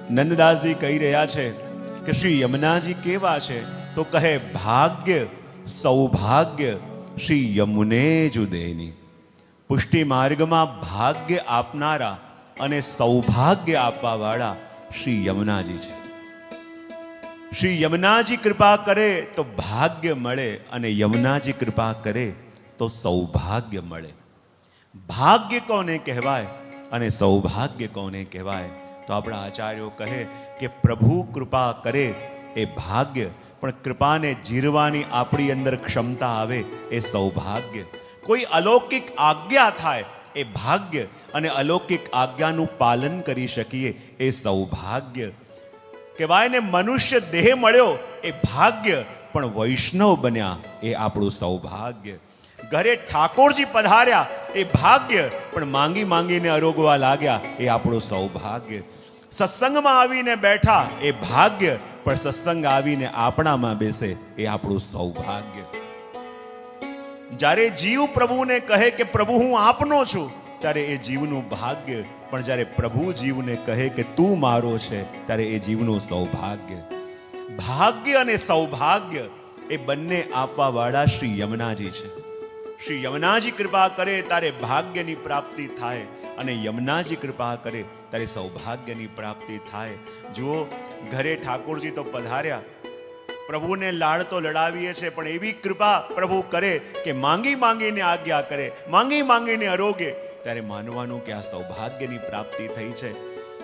નંદદાસજી કહી રહ્યા છે કે શ્રી યમુનાજી કેવા છે? તો કહે ભાગ્ય સૌભાગ્ય શ્રી યમુને જુદેની. પુષ્ટિ માર્ગમાં ભાગ્ય આપનારા અને સૌભાગ્ય આપવા વાળા શ્રી યમુનાજી છે. શ્રી યમુનાજી કૃપા કરે તો ભાગ્ય મળે અને યમુનાજી કૃપા કરે તો સૌભાગ્ય મળે. ભાગ્ય કોને કહેવાય અને સૌભાગ્ય કોને કહેવાય? તો આપણા આચાર્યો કહે કે પ્રભુ કૃપા કરે એ ભાગ્ય, પણ કૃપાને જીરવાની આપણી અંદર ક્ષમતા આવે એ સૌભાગ્ય. કોઈ અલૌકિક આજ્ઞા થાય એ ભાગ્ય, અને અલૌકિક આજ્ઞાનું પાલન કરી શકીએ એ સૌભાગ્ય કહેવાય ને. મનુષ્ય દેહ મળ્યો એ ભાગ્ય, પણ વૈષ્ણવ બન્યા એ આપણું સૌભાગ્ય. ઘરે ઠાકોરજી પધાર્યા એ ભાગ્ય, પણ માંગી માંગીને અરોગવા લાગ્યા એ આપણું સૌભાગ્ય. સત્સંગમાં આવીને બેઠા એ ભાગ્ય, પણ સત્સંગ આવીને આપણામાં બેસે એ આપણું સૌભાગ્ય. જ્યારે જીવ પ્રભુને કહે કે પ્રભુ હું આપનો છું, ત્યારે એ જીવનું ભાગ્ય, પણ જ્યારે પ્રભુ જીવને કહે કે તું મારો છે, ત્યારે એ જીવનું સૌભાગ્ય. ભાગ્ય અને સૌભાગ્ય એ બંને આપવા વાળા શ્રી યમુનાજી છે. શ્રી યમુનાજી કૃપા કરે ત્યારે ભાગ્યની પ્રાપ્તિ થાય, અને યમુનાજી કૃપા કરે ત્યારે સૌભાગ્યની પ્રાપ્તિ થાય. જુઓ, ઘરે ઠાકોરજી તો પધાર્યા, પ્રભુને લાડ તો લડાવીએ છે, પણ એવી કૃપા પ્રભુ કરે કે માંગી માંગીને આજ્ઞા કરે, માંગી માંગીને આરોગે, ત્યારે માનવાનું કે આ સૌભાગ્યની પ્રાપ્તિ થઈ છે.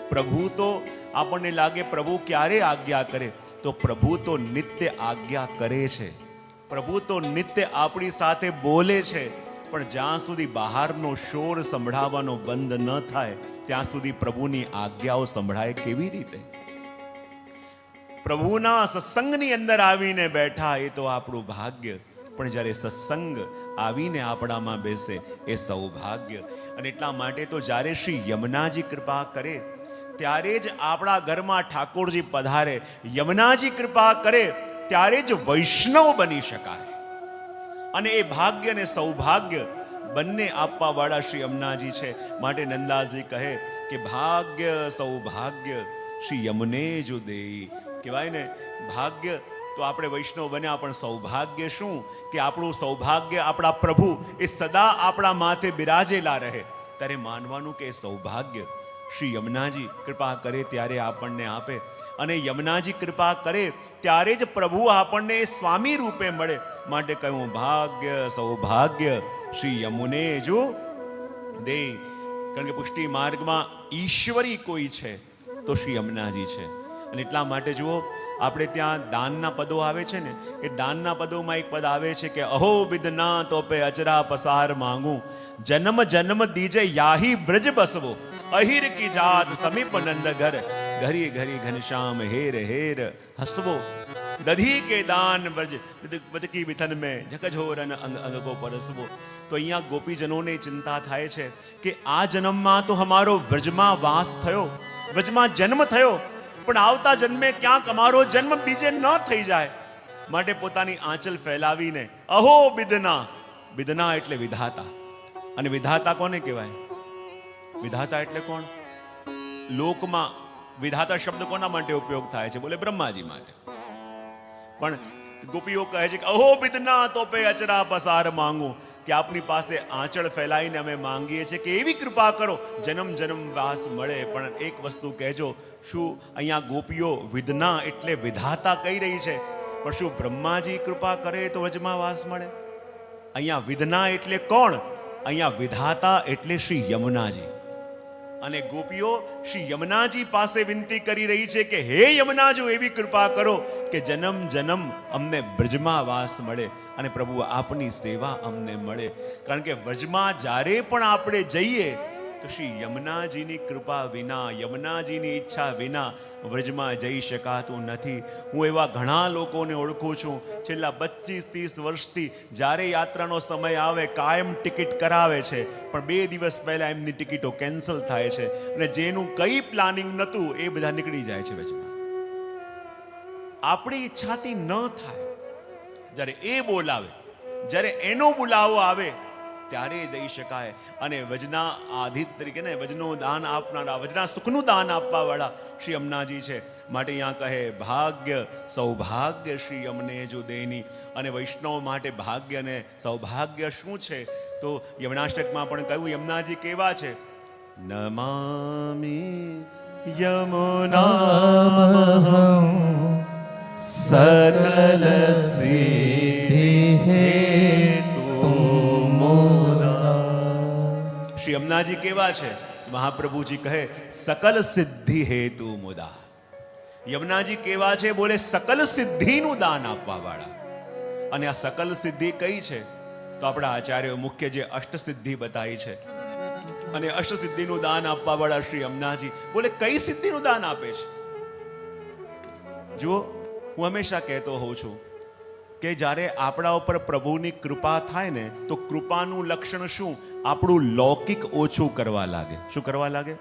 પ્રભુ તો આપણને લાગે પ્રભુ ક્યારે આજ્ઞા કરે? તો પ્રભુ તો નિત્ય આજ્ઞા કરે છે. પ્રભુ તો નિત્ય આપણી સાથે બોલે છે, પણ જ્યાં સુધી બહારનો શોર સંભળાવવાનો બંધ ન થાય ત્યાં સુધી પ્રભુની આજ્ઞાઓ સંભળાય કેવી રીતે? પ્રભુના સત્સંગની અંદર આવીને બેઠા એ તો આપણું ભાગ્ય, પણ જ્યારે સત્સંગ આવીને આપણામાં બેસે એ સૌભાગ્ય. અને એટલા માટે તો જ્યારે શ્રી યમુનાજી કૃપા કરે ત્યારે જ આપણા ઘરમાં ઠાકોરજી પધારે. યમુનાજી કૃપા કરે ત્યારે જ વૈષ્ણવ બની શકાય. અને એ ભાગ્ય અને સૌભાગ્ય બંને આપવા વાળા શ્રી યમુનાજી છે. માટે નંદાસજી કહે કે ભાગ્ય સૌભાગ્ય શ્રી યમુને જો દેઈ. કહેવાય ને, ભાગ્ય તો આપણે વૈષ્ણવ બન્યા, પણ સૌભાગ્ય શું? કે આપણું સૌભાગ્ય આપણા પ્રભુ એ સદા આપણા માથે બિરાજેલા રહે. ત્યારે માનવાનું કે સૌભાગ્ય શ્રી યમુનાજી કૃપા કરે ત્યારે આપણને આપે, અને યમુનાજી કૃપા કરે ત્યારે જ પ્રભુ આપણને સ્વામી રૂપે મળે. માટે કહ્યું ભાગ્ય સૌભાગ્ય શ્રી યમુને જો દે. કારણ કે પુષ્ટિ માર્ગમાં ઈશ્વરી કોઈ છે તો શ્રી યમુનાજી છે. અને એટલા માટે જુઓ, આપણે ત્યાં દાનના પદો આવે છે ને, એ દાનના પદોમાં એક પદ આવે છે કે અહો બિદના તોપે અચરા પસાર માંગું, જન્મ જન્મ દીજે યાહી બ્રજ બસવો, અહિર કી જાત સમીપ નંદ ઘર, ઘરી ઘરી ઘનશ્યામ હેર હેર હસવો, દધી કે દાન બ્રજ બદકી વિથન में झकझोरन अंग अंग को परसवो. તો અહીંયા ગોપીજનોને ચિંતા થાય છે કે આ જન્મમાં તો અમારો બ્રજમાં વાસ થયો, બ્રજમાં જન્મ થયો, પણ આવતા જન્મે ક્યાંક અમારો જન્મ બીજે ન થઈ જાય. માટે પોતાની આંચલ ફેલાવીને અહો બિદના. બિદના એટલે વિધાતા. અને વિધાતા કોને કહેવાય? વિધાતા એટલે કોણ? લોકમાં વિધાતા શબ્દ કોના માટે ઉપયોગ થાય છે? બોલે બ્રહ્માજી માટે. પણ ગોપીઓ કહે છે કે અહો બિદના તોપે અચરા પસાર માંગું, કે આપની પાસે આંચળ ફેલાઈને અમે માંગીએ છીએ કે એવી કૃપા કરો જન્મ જન્મ વાસ મળે. પણ એક વસ્તુ કહેજો, શું અહીંયા ગોપીઓ વિદના એટલે વિધાતા કહી રહી છે, પણ શું બ્રહ્માજી કૃપા કરે તો વજમાં વાસ મળે? અહીંયા વિદના એટલે કોણ? અહીંયા વિધાતા એટલે શ્રી યમુનાજી. અને ગોપીઓ શ્રી યમુનાજી પાસે વિનંતી કરી રહી છે કે હે યમુનાજી, એવી કૃપા કરો કે જન્મ જન્મ અમને બ્રજમાં વાસ મળે, અને પ્રભુ આપની સેવા અમને મળે. કારણ કે વ્રજમાં જ્યારે પણ આપણે જઈએ તો શ્રી યમુનાજીની કૃપા વિના, યમુનાજીની ઈચ્છા વિના વ્રજમાં જઈ શકાતું નથી. હું એવા ઘણા લોકોને ઓળખું છું, છેલ્લા 25-30 વર્ષથી જ્યારે યાત્રાનો સમય આવે કાયમ ટિકિટ કરાવે છે, પણ 2 દિવસ પહેલા એમની ટિકિટો કેન્સલ થાય છે, અને જેનું કંઈ પ્લાનિંગ નહોતું એ બધા નીકળી જાય છે વચમાં. આપણી ઈચ્છાથી ન થાય, જ્યારે એ બોલાવે, જ્યારે એનો બોલાવો આવે ત્યારે જઈ શકાય. અને વજના આધિત તરીકે ને વજનું દાન આપનારા, વજના સુખનું દાન આપવાવાળા શ્રી યમુનાજી છે. માટે અહીંયા કહે ભાગ્ય સૌભાગ્ય શ્રી યમને જો દેની. અને વૈષ્ણવ માટે ભાગ્ય અને સૌભાગ્ય શું છે? તો યમનાષ્ટકમાં પણ કહ્યું યમુનાજી કેવા છે. નમામિ યમુનામહં સકલ સિદ્ધિ હેતુ મોદા. શ્રી યમુનાજી કેવા છે? મહાપ્રભુજી કહે સકલ સિદ્ધિ હેતુ મુદા. યમુનાજી કેવા છે? બોલે સકલ સિદ્ધિનું દાન આપવા વાળા. અને આ સકલ સિદ્ધિ કઈ છે? તો આપણા આચાર્યો મુખ્ય જે અષ્ટસિદ્ધિ બતાવી છે, અને અષ્ટસિદ્ધિનું દાન આપવા વાળા શ્રી યમુનાજી બોલે કઈ સિદ્ધિનું દાન આપે છે? જુઓ, હું હંમેશા કહેતો હોઉં છું કે જ્યારે આપણા ઉપર પ્રભુની કૃપા થાય ને, તો કૃપાનું લક્ષણ શું? આપણું લૌકિક ઓછું કરવા લાગે. શું કરવા લાગે?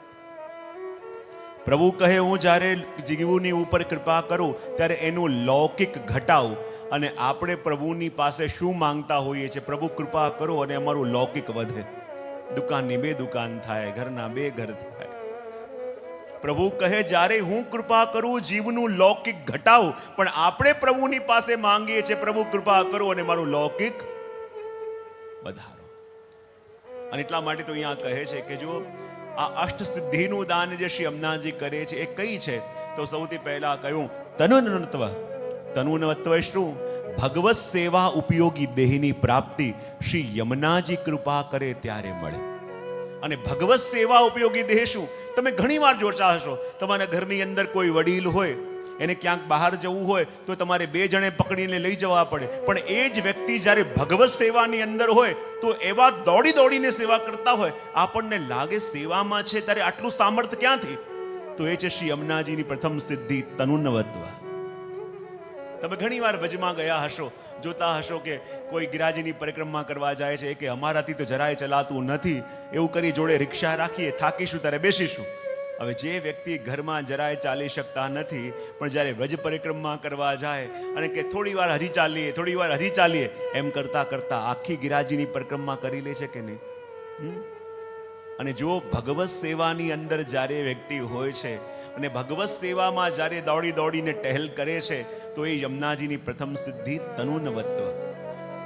પ્રભુ કહે હું જ્યારે જીવની ઉપર કૃપા કરું ત્યારે એનું લૌકિક ઘટાવું. અને આપણે પ્રભુની પાસે શું માંગતા હોઈએ છીએ? પ્રભુ કૃપા કરો અને અમારું લૌકિક વધે. દુકાનની 2 દુકાન થાય, ઘરના 2 ઘર થાય. પ્રભુ કહે જ્યારે હું કૃપા કરું જીવનું લૌકિક ઘટાવું, પણ આપણે પ્રભુની પાસે માંગીએ છીએ પ્રભુ કૃપા કરો અને મારું લૌકિક વધારો. અને એટલા માટે તો અહીંયા કહે છે કે જો આ અષ્ટસિદ્ધિનું દાન જે શ્રી યમુનાજી કરે છે એ કઈ છે? તો સૌથી પહેલા કહ્યું તનુનત્વ. તનુનત્વ શું? ભગવત સેવા ઉપયોગી દેહની પ્રાપ્તિ શ્રી યમુનાજી કૃપા કરે ત્યારે મળે. અને ભગવત સેવા ઉપયોગી દેહ શું? તમે ઘણી વાર જોતા હશો, તમારા ઘરની અંદર કોઈ વડીલ હોય, એને ક્યાંક બહાર જવું હોય તો તમારે 2 જણે પકડીને લઈ જવા પડે. પણ એ જ વ્યક્તિ જ્યારે ભગવત સેવાની અંદર હોય તો એવા દોડી દોડીને સેવા કરતા હોય, આપણને લાગે સેવામાં છે ત્યારે આટલું સામર્થ્ય ક્યાંથી? તો એ છે શ્રી યમુનાજીની પ્રથમ સિદ્ધિ તનુનવત્વ. તમે ઘણી વાર વજમાં ગયા હશો, જોતા હશો કે કોઈ ગિરાજીની પરિક્રમા કરવા જાય છે કે અમારાથી તો જરાય ચલાતું નથી, એવું કરી જોડે રિક્ષા રાખીએ, થાકીશું ત્યારે બેસીશું. હવે જે વ્યક્તિ ઘરમાં જરાય ચાલી શકતા નથી, પણ જ્યારે વ્રજ પરિક્રમા કરવા જાય અને કે થોડી વાર હજી ચાલીએ, થોડી વાર હજી ચાલીએ, એમ કરતા કરતા આખી ગિરાજીની પરિક્રમા કરી લે છે કે નહીં? અને જો ભગવત સેવાની અંદર જ્યારે વ્યક્તિ હોય છે અને ભગવત સેવામાં જ્યારે દોડી દોડીને ટહેલ કરે છે, તો એ યમુનાજીની પ્રથમ સિદ્ધિ તનુનવત્વ.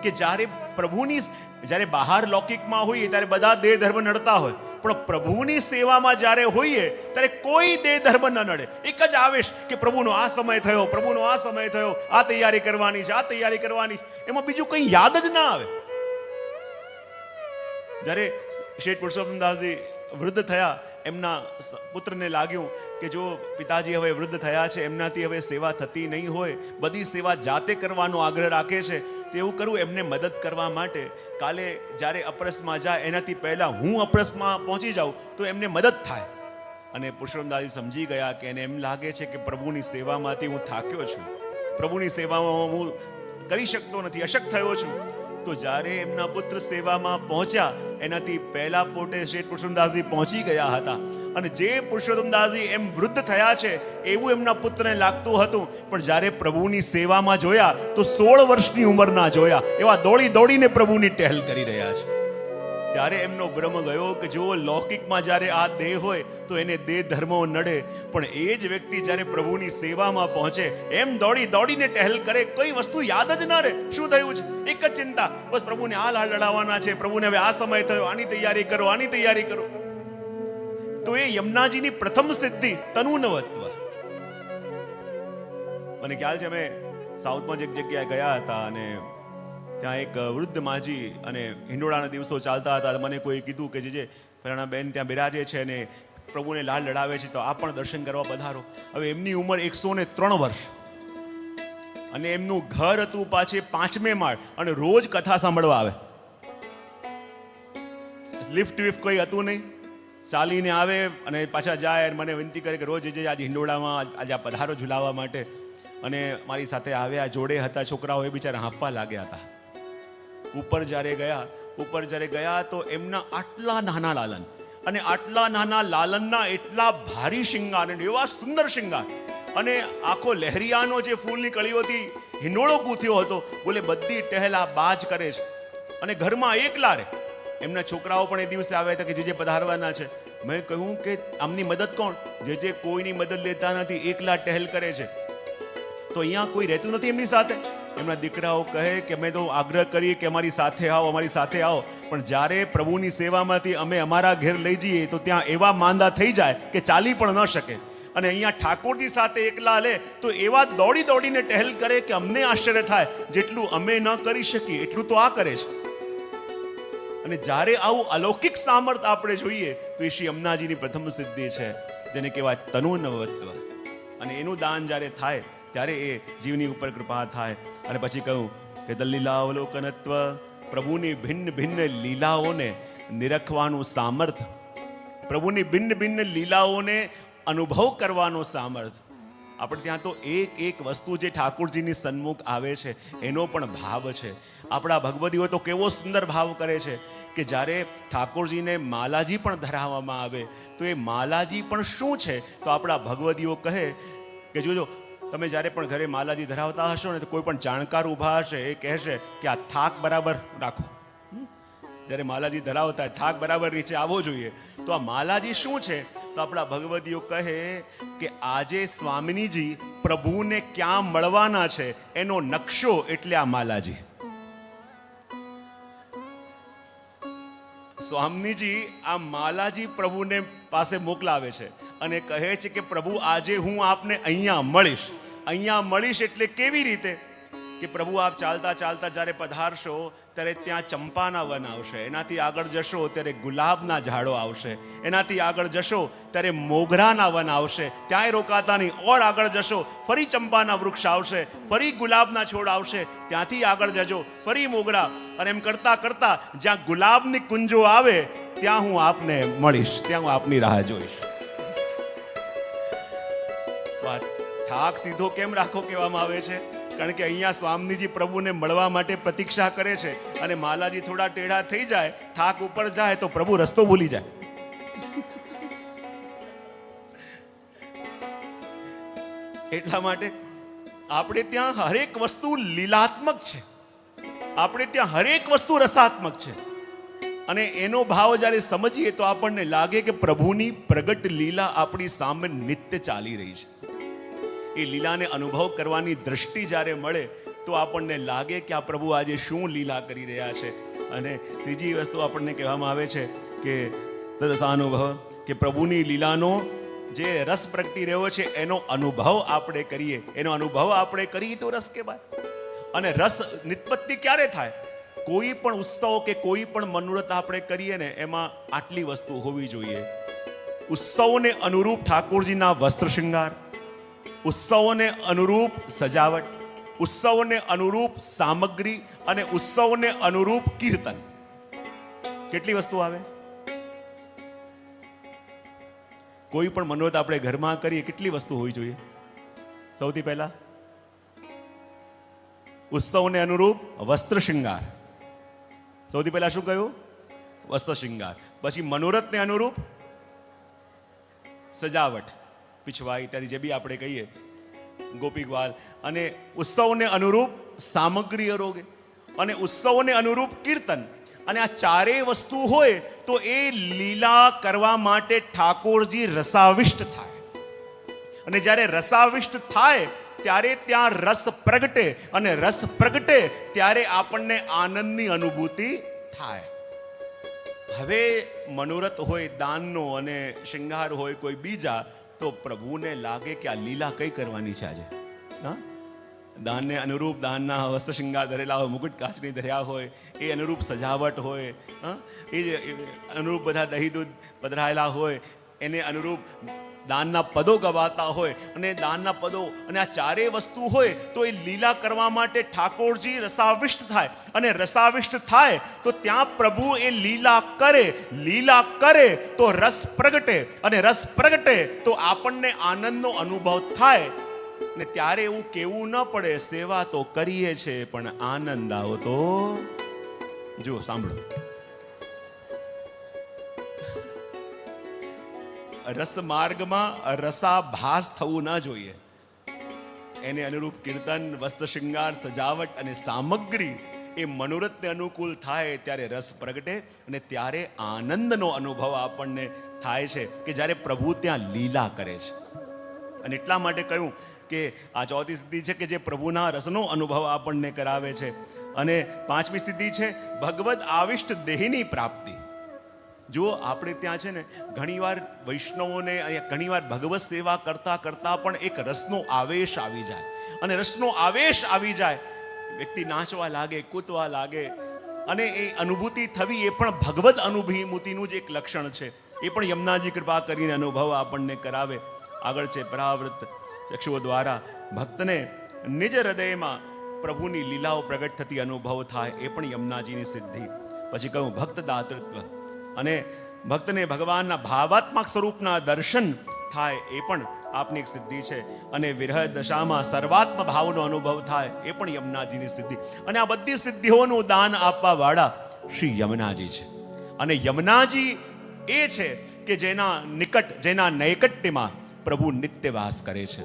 કે જ્યારે પ્રભુની, જ્યારે બહાર લૌકિકમાં હોઈએ ત્યારે બધા દેહ ધર્મ નડતા હોય, પણ પ્રભુની સેવામાં જ્યારે હોઈએ ત્યારે કોઈ દેહ ધર્મ ન નડે. એક જ આવેશ કે પ્રભુનો આ સમય થયો, પ્રભુનો આ સમય થયો, આ તૈયારી કરવાની છે, આ તૈયારી કરવાની છે, એમાં બીજું કંઈ યાદ જ ના આવે. જ્યારે શેઠ પુરુષોત્તમદાસજી વૃદ્ધ થયા, એમના પુત્રને લાગ્યું કે જો પિતાજી હવે વૃદ્ધ થયા છે, એમનાથી હવે સેવા થતી નહીં હોય, બધી સેવા જાતે કરવાનો આગ્રહ રાખે છે, તો એવું કરું એમને મદદ કરવા માટે કાલે જ્યારે અપરસમાં જાય એનાથી પહેલા હું અપરસમાં પહોંચી જાઉં તો એમને મદદ થાય. અને પુરુષોત્તમદાસજી સમજી ગયા કે એને એમ લાગે છે કે પ્રભુની સેવામાંથી હું થાક્યો છું, પ્રભુની સેવામાં હું કરી શકતો નથી, અશક્ત થયો છું. તો જ્યારે એમના પુત્ર સેવામાં પહોંચ્યા એનાથી પહેલા પોતે શેઠ પુરુષોત્તમદાસજી પહોંચી ગયા હતા. અને જે પુરુષોત્તમદાસજી એમ વૃદ્ધ થયા છે એવું એમના પુત્રને લાગતું હતું, પણ જ્યારે પ્રભુની સેવામાં જોયા તો 16 વર્ષની ઉંમરના જોયા, એવા દોડી દોડીને પ્રભુની ટહેલ કરી રહ્યા છે. ત્યારે એમનો ભ્રમ ગયો કે જો લૌકિકમાં જ્યારે આ દેહ હોય તો એને દેહ ધર્મો નડે, પણ એ જ વ્યક્તિ જ્યારે પ્રભુની સેવામાં પહોંચે એમ દોડી દોડીને ટહેલ કરે, કોઈ વસ્તુ યાદ જ ના રહે. શું થયું છે? એક જ ચિંતા, બસ પ્રભુને આ લાડ લડાવવાના છે, પ્રભુને હવે આ સમય થયો, આની તૈયારી કરો, આની તૈયારી કરો. તો એ યમુનાજીની પ્રથમ સિદ્ધિ તનુનવત્વ. મને ખ્યાલ છે અમે સાઉથમાં એક જગ્યાએ ગયા હતા અને ત્યાં એક વૃદ્ધ માજી અને હિંડોળાના દિવસો ચાલતા હતા. મને કોઈ કીધું કે જે ફલાણા બેન ત્યાં બિરાજે છે અને પ્રભુને લાડ લડાવે છે, તો આપ પણ દર્શન કરવા પધારો. હવે એમની ઉંમર 103 વર્ષ અને એમનું ઘર હતું પાછે 5મે માળ અને રોજ કથા સાંભળવા આવે. લિફ્ટ વિફ્ટ કોઈ હતું નહીં, ચાલીને આવે અને પાછા જાય. મને વિનંતી કરે કે રોજ આજે હિંડોળામાં આજે પધારો ઝુલાવવા માટે. અને મારી સાથે આવ્યા, જોડે હતા છોકરાઓ, એ બિચારા હાંફવા લાગ્યા હતા. ઉપર જ્યારે ગયા તો એમના આટલા નાના લાલન અને આટલા નાના લાલનના એટલા ભારી શિંગાર અને એવા સુંદર શિંગાર અને આખો લહેરિયાનો જે ફૂલની કળીઓથી હિંડોળો ગૂંથ્યો હતો, બોલે બધી ટહેલા બાજ કરે છે અને ઘરમાં એકલા રહે. એમના છોકરાઓ પણ એ દિવસે આવ્યા હતા કે જે પધારવાના છે. મેં કહ્યું કે આમની મદદ કોણ? જે કોઈની મદદ લેતા નથી, એકલા ટહેલ કરે છે. તો અહીંયા કોઈ રહેતું નથી એમની સાથે. એમના દીકરાઓ કહે કે અમે તો આગ્રહ કરીએ કે અમારી સાથે આવો, અમારી સાથે આવો, પણ જ્યારે પ્રભુની સેવામાંથી અમે અમારા ઘેર લઈ જઈએ તો ત્યાં એવા માંદા થઈ જાય કે ચાલી પણ ન શકે. અને અહીંયા ઠાકોરજી સાથે એકલા લે તો એવા દોડી દોડીને ટહેલ કરે કે અમને આશ્ચર્ય થાય, જેટલું અમે ન કરી શકીએ એટલું તો આ કરે છે. અને જ્યારે આવું અલૌકિક સામર્થ આપણે જોઈએ તો એ શ્રી અમનાજીની પ્રથમ સિદ્ધિ છે, જેને કહેવાય તનુનવત્વ. અને એનું દાન જ્યારે થાય ત્યારે એ જીવની ઉપર કૃપા થાય. અને પછી કહું કે તલ્લીલાવલોકનત્વ, પ્રભુની ભિન્ન ભિન્ન લીલાઓને નિરખવાનું સામર્થ, પ્રભુની ભિન્ન ભિન્ન લીલાઓને અનુભવ કરવાનો સામર્થ. આપણે ત્યાં તો એક એક વસ્તુ જે ઠાકોરજીની સન્મુખ આવે છે એનો પણ ભાવ છે. આપણા ભગવદીઓ તો કેવો સુંદર ભાવ કરે છે કે જ્યારે ઠાકોરજીને માલાજી પણ ધરાવવામાં આવે તો એ માલાજી પણ શું છે? તો આપણા ભગવદીઓ કહે કે જોજો, તમે જ્યારે પણ ઘરે માલાજી ધરાવતા હશો ને તો કોઈ પણ જાણકાર ઊભા હશે, એ કહેશે કે આ થાક બરાબર રાખો. જ્યારે માલાજી ધરાવતા થાક બરાબર નીચે આવવો જોઈએ. તો આ માલાજી શું છે? તો આપણા ભગવદીઓ કહે કે આજે સ્વામિનીજી પ્રભુને ક્યાં મળવાના છે એનો નકશો એટલે આ માલાજી. સ્વામીજી આ માલાજી પ્રભુને પાસે મોકલાવે છે અને કહે છે કે પ્રભુ આજે હું આપને અહીંયા મળીશ. અહીંયા મળીશ એટલે કેવી રીતે? કે પ્રભુ આપ ચાલતા ચાલતા જ્યારે પધારશો ત્યારે ત્યાં ચંપાના વન આવશે, એનાથી આગળ જશો ત્યારે ગુલાબના ઝાડો આવશે, એનાથી આગળ જશો ત્યારે મોગરાના વન આવશે, ત્યાંય રોકાતા નહીં. ઓર આગળ જશો ફરી ચંપાના વૃક્ષ આવશે, ફરી ગુલાબના છોડ આવશે, ત્યાંથી આગળ જજો ફરી મોગરા. અને એમ કરતા કરતા જ્યાં ગુલાબની કુંજો આવે ત્યાં હું આપને મળીશ, ત્યાં હું આપની રાહ જોઈશ. થાક સીધો કેમ રાખો કહેવામાં આવે છે? કારણ કે અહીંયા સ્વામીજી પ્રભુને મળવા માટે પ્રતીક્ષા કરે છે અને માલાજી થોડા ટેઢા થઈ જાય, થાક ઉપર જાય તો પ્રભુ રસ્તો ભૂલી જાય. એટલા માટે આપણે ત્યાં હરેક વસ્તુ લીલાત્મક છે, આપણે ત્યાં હરેક વસ્તુ રસાત્મક છે. અને એનો ભાવ જ્યારે સમજીએ તો આપણને લાગે કે પ્રભુની પ્રગટ લીલા આપણી સામે નિત્ય ચાલી રહી છે. એ લીલાને અનુભવ કરવાની દ્રષ્ટિ જ્યારે મળે તો આપણને લાગે કે આ પ્રભુ આજે શું લીલા કરી રહ્યા છે. અને ત્રીજી વસ્તુ આપણને કહેવામાં આવે છે કે તદસાનુભવ, કે પ્રભુની લીલાનો જે રસ પ્રગટી રહ્યો છે એનો અનુભવ આપણે કરીએ, એનો અનુભવ આપણે કરીએ તો રસ કહેવાય. અને રસ નિત્પત્તિ ક્યારે થાય? કોઈ પણ ઉત્સવ કે કોઈ પણ મનોરથ આપણે કરીએ ને એમાં આટલી વસ્તુ હોવી જોઈએ. ઉત્સવને અનુરૂપ ઠાકોરજીના વસ્ત્ર શૃંગાર, ઉત્સવોને અનુરૂપ સજાવટ, ઉત્સવોને અનુરૂપ સામગ્રી અને ઉત્સવોને અનુરૂપ કીર્તન. કેટલી વસ્તુ આવે? કોઈ પણ મનોરથ આપણે ઘરમાં કરીએ કેટલી વસ્તુ હોવી જોઈએ? સૌથી પહેલા ઉત્સવને અનુરૂપ વસ્ત્ર શૃંગાર. સૌથી પહેલા શું કહ્યું? વસ્ત્ર શૃંગાર. પછી મનોરથને અનુરૂપ સજાવટ, પીછવાઈ ઇત્યાદિ જે બી આપણે કહીએ, ગોપીગ્વાલ. અને ઉત્સવને અનુરૂપ સામગ્રી અરોગે અને ઉત્સવને અનુરૂપ કીર્તન. અને આ ચારેય વસ્તુ હોય તો એ લીલા કરવા માટે ઠાકોરજી રસાવિષ્ટ થાય. અને જ્યારે રસાવિષ્ટ થાય ત્યારે ત્યાં રસ પ્રગટે, અને રસ પ્રગટે ત્યારે આપણને આનંદની અનુભૂતિ થાય. હવે મનોરથ હોય દાનનો અને શૃંગાર હોય કોઈ બીજા, તો પ્રભુને લાગે કે આ લીલા કઈ કરવાની છે આજે. હા, દાનને અનુરૂપ દાનના વસ્ત્ર શૃંગાર ધરેલા હોય, મુકુટ કાચની ધર્યા હોય, એ અનુરૂપ સજાવટ હોય, એ અનુરૂપ બધા દહીં દૂધ પધરાયેલા હોય, એને અનુરૂપ દાનના પદો ગવાતા હોય, અને દાનના પદો અને આ ચારેય વસ્તુ હોય તો એ લીલા કરવા માટે ઠાકોરજી રસાવિષ્ટ થાય. અને રસાવિષ્ટ થાય તો ત્યાં પ્રભુ એ લીલા કરે, લીલા કરે તો રસ પ્રગટે, અને રસ પ્રગટે તો આપણને આનંદનો અનુભવ થાય. ને ત્યારે એવું કેવું ન પડે સેવા તો કરીએ છે પણ આનંદ આવતો. જો સાંભળો, રસ માર્ગમાં રસાભાસ થવું ના જોઈએ. એને અનુરૂપ કીર્તન, વસ્ત્ર શૃંગાર, સજાવટ અને સામગ્રી એ મનોરથને અનુકૂળ થાય ત્યારે રસ પ્રગટે અને ત્યારે આનંદનો અનુભવ આપણને થાય છે કે જ્યારે પ્રભુ ત્યાં લીલા કરે છે. અને એટલા માટે કહ્યું કે આ ચોથી સિદ્ધિ છે કે જે પ્રભુના રસનો અનુભવ આપણને કરાવે છે. અને પાંચમી સિદ્ધિ છે ભગવદ આવિષ્ટ દેહની પ્રાપ્તિ. જો આપણે ત્યાં છે ને ઘણીવાર વૈષ્ણવોને ઘણીવાર ભગવત સેવા કરતા કરતા પણ એક રસનો આવેશ આવી જાય, અને રસનો આવેશ આવી જાય વ્યક્તિ નાચવા લાગે, કૂદવા લાગે, અને એ અનુભૂતિ થવી એ પણ ભગવદ અનુભૂતિનું જ એક લક્ષણ છે. એ પણ યમુનાજી કૃપા કરીને અનુભવ આપણને કરાવે. આગળ છે પરાવૃત્ત ચક્ષુઓ દ્વારા ભક્તને નિજ હૃદયમાં પ્રભુની લીલાઓ પ્રગટ થતી અનુભવ થાય, એ પણ યમુનાજીની સિદ્ધિ. પછી કહું ભક્ત દાતૃત્વ, અને ભક્તને ભગવાનના ભાવાત્મક સ્વરૂપના દર્શન થાય, એ પણ આપની એક સિદ્ધિ છે. અને વિરહ દશામાં સર્વાત્મ ભાવનો અનુભવ થાય, એ પણ યમુનાજીની સિદ્ધિ. અને આ બધી સિદ્ધિઓનું દાન આપવા વાળા શ્રી યમુનાજી છે. અને યમુનાજી એ છે કે જેના નિકટ, જેના નૈકટ્યમાં પ્રભુ નિત્ય વાસ કરે છે.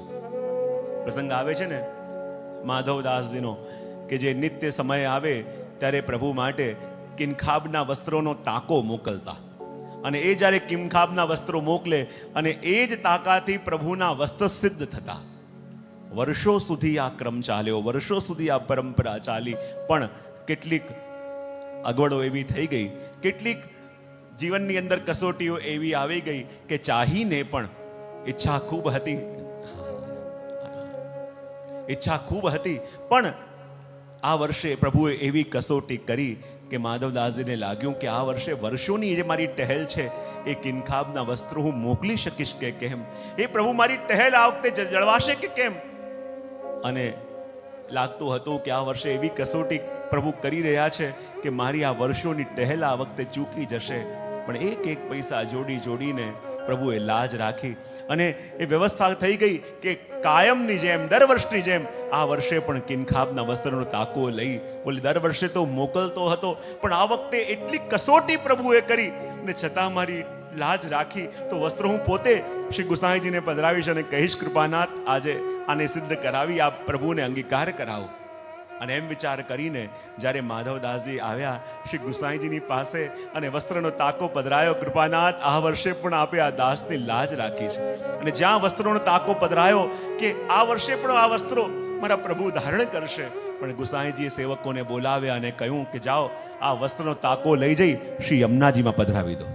પ્રસંગ આવે છે ને માધવદાસજીનો કે જે નિત્ય સમય આવે ત્યારે પ્રભુ માટે કિનખાબના વસ્ત્રોનો તાકો મોકલતા, અને એ જ્યારે કિનખાબના વસ્ત્રો મોકલે અને એ જ તાકાથી પ્રભુના વસ્ત્ર સિદ્ધ થતા. વર્ષો સુધી આ ક્રમ ચાલ્યો, વર્ષો સુધી આ પરંપરા ચાલી. પણ કેટલીક અગવડો એવી થઈ ગઈ, કેટલીક જીવનની અંદર કસોટીઓ એવી આવી ગઈ કે ચાહીને પણ ઈચ્છા ખૂબ હતી પણ આ વર્ષે પ્રભુએ એવી કસોટી કરી કે માધવદાસજીને લાગ્યું કે આ વર્ષે વર્ષોની જે મારી ટહેલ છે એ કિનખાબના વસ્ત્રો હું મોકલી શકીશ કે કેમ? એ પ્રભુ મારી ટહેલ આ વખતે જળવાશે કે કેમ? અને લાગતું હતું કે આ વર્ષે એવી કસોટી પ્રભુ કરી રહ્યા છે કે મારી આ વર્ષોની ટહેલ આ વખતે ચૂકી જશે. પણ એક એક પૈસા જોડીને પ્રભુએ લાજ રાખી, અને એ વ્યવસ્થા થઈ ગઈ કે કાયમની જેમ, દર વર્ષની જેમ આ વર્ષે પણ કિનખાબના વસ્ત્રનો તાકો લઈ, બોલે દર વર્ષે તો મોકલતો હતો પણ આ વખતે એટલી કસોટી પ્રભુએ કરી ને છતાં મારી લાજ રાખી, તો વસ્ત્રો હું પોતે શ્રી ગુસાઈજીને પધરાવીશ અને કહીશ કૃપાનાથ આજે આને સિદ્ધ કરાવી આપ પ્રભુને અંગીકાર કરાવો. અને એમ વિચાર કરીને જ્યારે માધવદાસજી આવ્યા શ્રી ગુસાઈજીની પાસે અને વસ્ત્રનો તાકો પધરાયો, કૃપાનાથ આ વર્ષે પણ આપે આ દાસની લાજ રાખી છે. અને જ્યાં વસ્ત્રોનો તાકો પધરાયો કે આ વર્ષે પણ આ વસ્ત્રો મારા પ્રભુ ધારણ કરશે, પણ ગુસાઈજીએ સેવકોને બોલાવ્યા અને કહ્યું કે જાઓ આ વસ્ત્રનો તાકો લઈ જઈ શ્રી યમુનાજીમાં પધરાવી દો.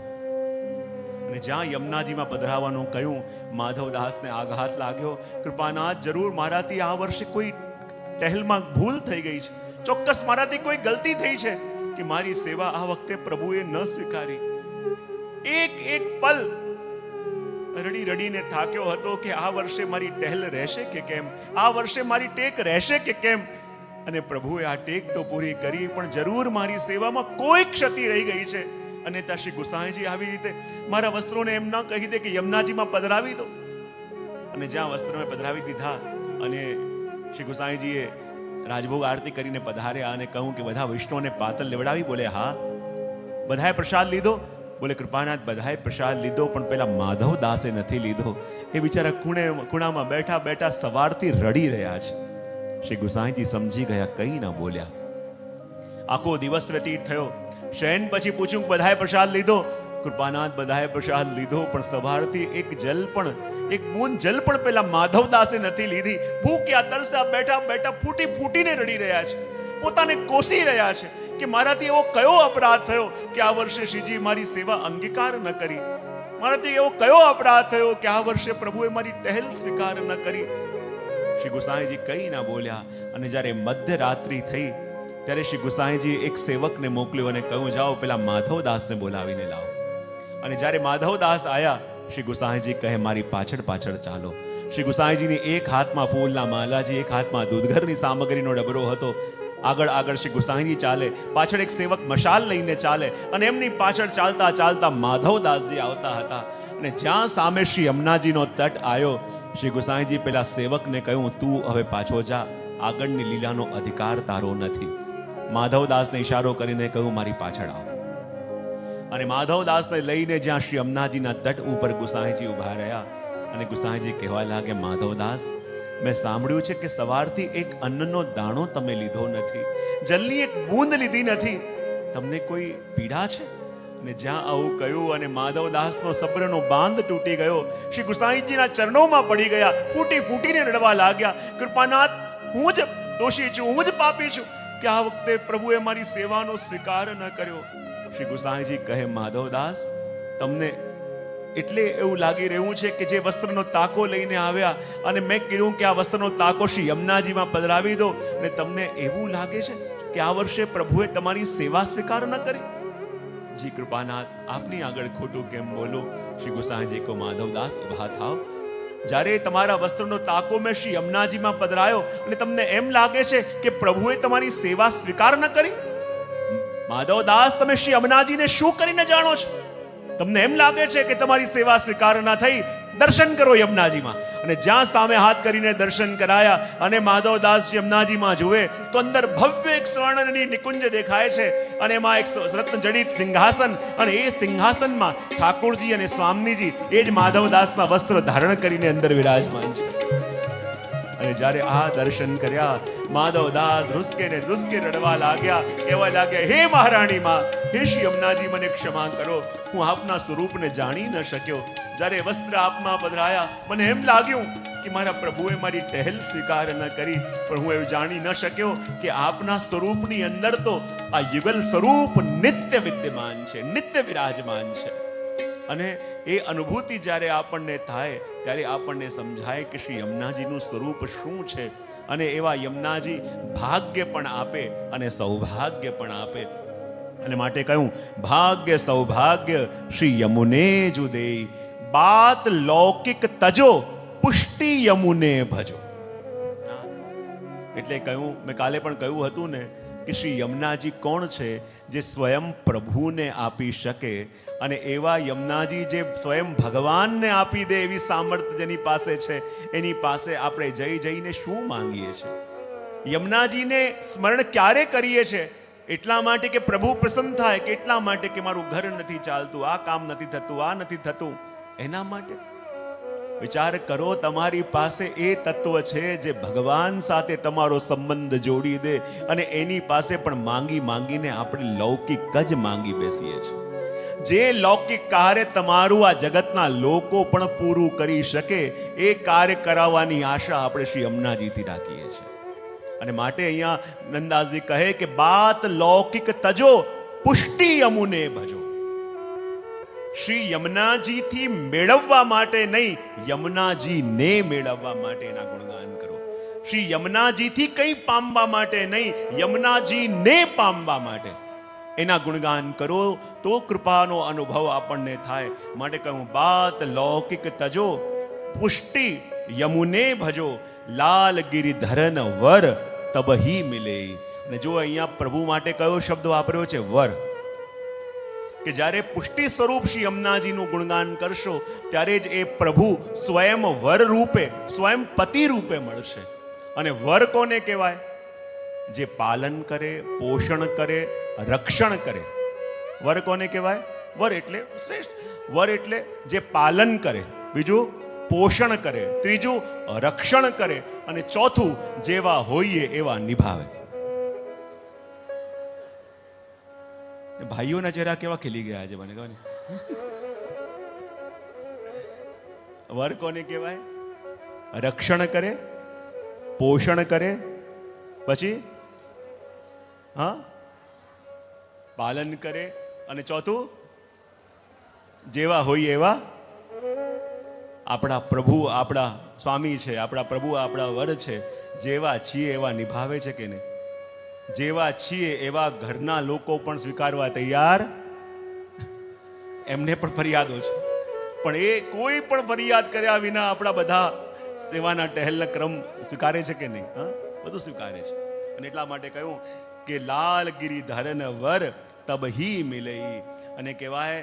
અને જ્યાં યમુનાજીમાં પધરાવવાનું કહ્યું, માધવદાસને આઘાત લાગ્યો, કૃપાનાથ જરૂર મારાથી આ વર્ષે કોઈ ટહેલમાં ભૂલ થઈ ગઈ છે, ચોક્કસ મારાથી કોઈ ગલતી થઈ છે કે મારી સેવા આ વખતે પ્રભુએ ન સ્વીકારી. એક એક પલ રડીને થાક્યો હતો કે આ વર્ષે મારી ટહેલ રહેશે કે કેમ, આ વર્ષે મારી ટેક રહેશે કે કેમ. અને પ્રભુએ આ ટેક તો પૂરી કરી, પણ જરૂર મારી સેવામાં કોઈ ક્ષતિ રહી ગઈ છે. અને ત્યાં શ્રી ગુસાઈજી આવી રીતે મારા વસ્ત્રોને એમ ન કહી દે કે યમુનાજીમાં પધરાવી દો. અને જ્યાં વસ્ત્રોને પધરાવી દીધા અને શ્રી ગુસાઈજીએ રાજભોગ આરતી કરીને પધાર્યા અને કહ્યું કે બધા વૈષ્ણવને પાતળ લેવડાવી? બોલે હા. બધાએ પ્રસાદ લીધો? બોલે કૃપાનાથ બધાએ પ્રસાદ લીધો, પણ પેલા માધવદાસે નથી લીધો. એ બિચારા ખૂણામાં બેઠા બેઠા સવારથી રડી રહ્યા છે. શ્રી ગુસાઈજી સમજી ગયા, કઈ ના બોલ્યા. આખો દિવસ વ્યતીત થયો. શયન પછી પૂછ્યું બધાએ પ્રસાદ લીધો? કૃપાનાથ બધાએ પ્રસાદ લીધો, પણ સવારથી એક બૂંદ જલ પણ પેલા માધવદાસે નથી લીધી. ભૂખ્યા તરસ્યા બેઠા બેઠા ફૂટીને રડી રહ્યા છે, પોતાને કોસી રહ્યા છે કે મારાથી એવો કયો અપરાધ થયો કે આ વર્ષે શ્રીજી મારી સેવા અંગીકાર ન કરી? મારાથી એવો કયો અપરાધ થયો કે આ વર્ષે પ્રભુએ મારી ટહેલ સ્વીકાર ન કરી? શ્રી ગુસાઈજી કઈ ના બોલ્યા. અને જ્યારે મધ્યરાત્રિ થઈ ત્યારે શ્રી ગુસાઈજી એક સેવકને મોકલ્યો અને કહ્યું જાઓ પેલા માધવદાસને બોલાવીને લાવો. અને જ્યારે માધવદાસ આયા, શ્રી ગુસાઈજી કહે મારી પાછળ ચાલો. શ્રી ગુસાઈજીની એક હાથમાં ફૂલના માલાજી, એક હાથમાં દૂધઘરની સામગ્રીનો ડબરો હતો. આગળ શ્રી ગુસાઈજી ચાલે, પાછળ એક સેવક મશાલ લઈને ચાલે, અને એમની પાછળ ચાલતા માધવદાસજી આવતા હતા. અને જ્યાં સામે શ્રી યમુનાજીનો તટ આવ્યો, શ્રી ગુસાઈજી પેલા સેવકને કહ્યું તું હવે પાછો જા, આગળની લીલાનો અધિકાર તારો નથી. માધવદાસને ઈશારો કરીને કહ્યું મારી પાછળ આવ. અને માધવદાસને લઈને જ્યાં શ્રી યમુનાજીના તટ ઉપર ગુસાઈજી ઉભા રહ્યા, અને ગુસાઈજી કહેવા લાગે માધવદાસ મેં સાંભળ્યું છે કે સવારથી એક અન્નનો દાણો તમે લીધો નથી, જલની એક બૂંદ લીધી નથી, તમને કોઈ પીડા છે? અને જ્યાં આવું કહ્યું અને માધવદાસનો સબ્રનો બાંધ તૂટી ગયો, શ્રી ગુસાઈજીના ચરણોમાં પડી ગયા, ફૂટી ફૂટીને રડવા લાગ્યા, કૃપાનાથ, હું જ દોષી છું, હું જ પાપી છું કે આ વખતે પ્રભુએ મારી સેવાનો સ્વીકાર ન કર્યો. શ્રી ગુસાઈજી કહે, માધવદાસ, તમને એટલે એવું લાગી રહ્યું છે કે જે વસ્ત્રનો તાકો લઈને આવ્યા અને મેં કીધું કે આ વસ્ત્રનો તાકો શ્રી યમુનાજીમાં પધરાવી દો, અને તમને એવું લાગે છે કે આ વર્ષે પ્રભુએ તમારી સેવા સ્વીકાર ન કરી? જી કૃપાનાથ, આપની આગળ ખોટું કેમ બોલું? શ્રી ગુસાઈજી કો, માધવદાસ, ઉભા થાવ. જ્યારે તમારા વસ્ત્રનો તાકો મેં શ્રી યમુનાજીમાં પધરાયો અને તમને એમ લાગે છે કે પ્રભુએ તમારી સેવા સ્વીકાર ન કરી? માધવદાસ, તમે શ્રી યમુનાજીને શું કરીને જાણો છો? તમને એમ લાગે છે કે તમારી સેવા સ્વીકાર ના થઈ? દર્શન કરો યમુનાજીમાં. અને જ્યાં સામે હાથ કરીને દર્શન કરાયા અને માધવદાસ યમુનાજીમાં જુએ તો અંદર ભવ્ય એક સ્વર્ણની નિકુંજ દેખાય છે, અને એમાં એક રત્નજડિત સિંહાસન, અને એ સિંહાસનમાં ઠાકોરજી અને સ્વામીજી એ જ માધવદાસના વસ્ત્ર ધારણ કરીને અંદર વિરાજમાન છે. અને જ્યારે આ દર્શન કર્યા, માધવદાસ રૂસકે ને દુસકે રડવા લાગ્યા, કહેવા લાગ્યા, હે મહારાણી માં, હે શ્રી યમુનાજી, મને ક્ષમા કરો, હું આપના સ્વરૂપને જાણી ન શક્યો. જ્યારે વસ્ત્ર આપમાં પધરાયા, મને એમ લાગ્યું કે મારા પ્રભુએ મારી ટહેલ સ્વીકાર ન કરી, પણ હું એવું જાણી ન શક્યો કે આપના સ્વરૂપની અંદર તો આ યુગલ સ્વરૂપ નિત્ય વિદ્યમાન છે, નિત્ય વિરાજમાન છે. અને એ અનુભૂતિ જ્યારે આપણને થાય ત્યારે આપણને સમજાય કે શ્રી યમુનાજીનું સ્વરૂપ શું છે. અને એવા યમુનાજી ભાગ્ય પણ આપે અને સૌભાગ્ય પણ આપે. અને માટે કહ્યું, ભાગ્ય સૌભાગ્ય શ્રી યમુને જુદે, બાત લૌકિક તજો, પુષ્ટિ યમુને ભજો. એટલે કહ્યું, મેં કાલે પણ કહ્યું હતું ને કે શ્રી યમુનાજી કોણ છે? જે સ્વયં પ્રભુને આપી શકે, અને એવા યમુનાજી જે સ્વયં ભગવાનને આપી દે એવી સામર્થ્ય જેની પાસે છે, એની પાસે આપણે જઈ જઈને શું માંગીએ છીએ? યમુનાજીને સ્મરણ ક્યારે કરીએ છીએ? એટલા માટે કે પ્રભુ પ્રસન્ન થાય, કે એટલા માટે કે મારું ઘર નથી ચાલતું, આ કામ નથી થતું, આ નથી થતું, એના માટે? વિચાર કરો, તમારી પાસે એ તત્વ છે જે ભગવાન સાથે તમારો સંબંધ જોડી દે, અને એની પાસે પણ માંગી માંગીને આપણે લૌકિક જ માંગી બેસીએ છીએ. જે લૌકિક કાર્ય તમારું આ જગતના લોકો પણ પૂરું કરી શકે, એ કાર્ય કરાવવાની આશા આપણે શ્રી યમુનાજીથી રાખીએ છીએ. અને માટે અહીંયા નંદાજી કહે કે બાત લૌકિક તજો, પુષ્ટિ યમુને ભજો. શ્રી યમુનાજીથી મેળવવા માટે નહીં, યમુનાજીને મેળવવા માટે એના ગુણગાન કરો. શ્રી યમુનાજીથી કંઈ પામવા માટે નહીં, યમુનાજીને પામવા માટે એના ગુણગાન કરો, તો કૃપાનો અનુભવ આપણને થાય. માટે કહું, બાત લૌકિક તજો, પુષ્ટિ યમુને ભજો, લાલ ગિરિધરન વર તબહી મિલે. અને જો અહીંયા પ્રભુ માટે કયો શબ્દ વાપર્યો છે? વર. કે જ્યારે પુષ્ટિ સ્વરૂપ શ્રી યમુનાજીનું ગુણગાન કરશો ત્યારે જ એ પ્રભુ સ્વયં વર રૂપે, સ્વયં પતિ રૂપે મળશે. અને વર કોને કહેવાય? જે પાલન કરે, પોષણ કરે, રક્ષણ કરે. વર કોને કહેવાય? વર એટલે શ્રેષ્ઠ. વર એટલે જે પાલન કરે, બીજું પોષણ કરે, ત્રીજું રક્ષણ કરે, અને ચોથું જેવા હોઈએ એવા નિભાવે. ભાઈઓના ચહેરા કેવા ખીલી ગયા છે મને કહો ને. વર કોને કહેવાય? રક્ષણ કરે, પોષણ કરે, પછી હા પાલન કરે, અને ચોથું જેવા હોય એવા. આપણા પ્રભુ આપણા સ્વામી છે, આપણા પ્રભુ આપણા વર છે, જેવા છીએ એવા નિભાવે છે કે નહીં? જેવા છીએ એવા ઘરના લોકો પણ સ્વીકારવા તૈયાર. એમને પણ ફરિયાદો છે, પણ એ કોઈ પણ ફરિયાદ કર્યા વિના આપણા બધા સેવાના ટહેલના ક્રમ સ્વીકારે છે કે નહીં? હા, બધું સ્વીકારે છે. અને એટલા માટે કહ્યું કે લાલ ગિરિધરન વર તબહી મિલે. અને કહેવાય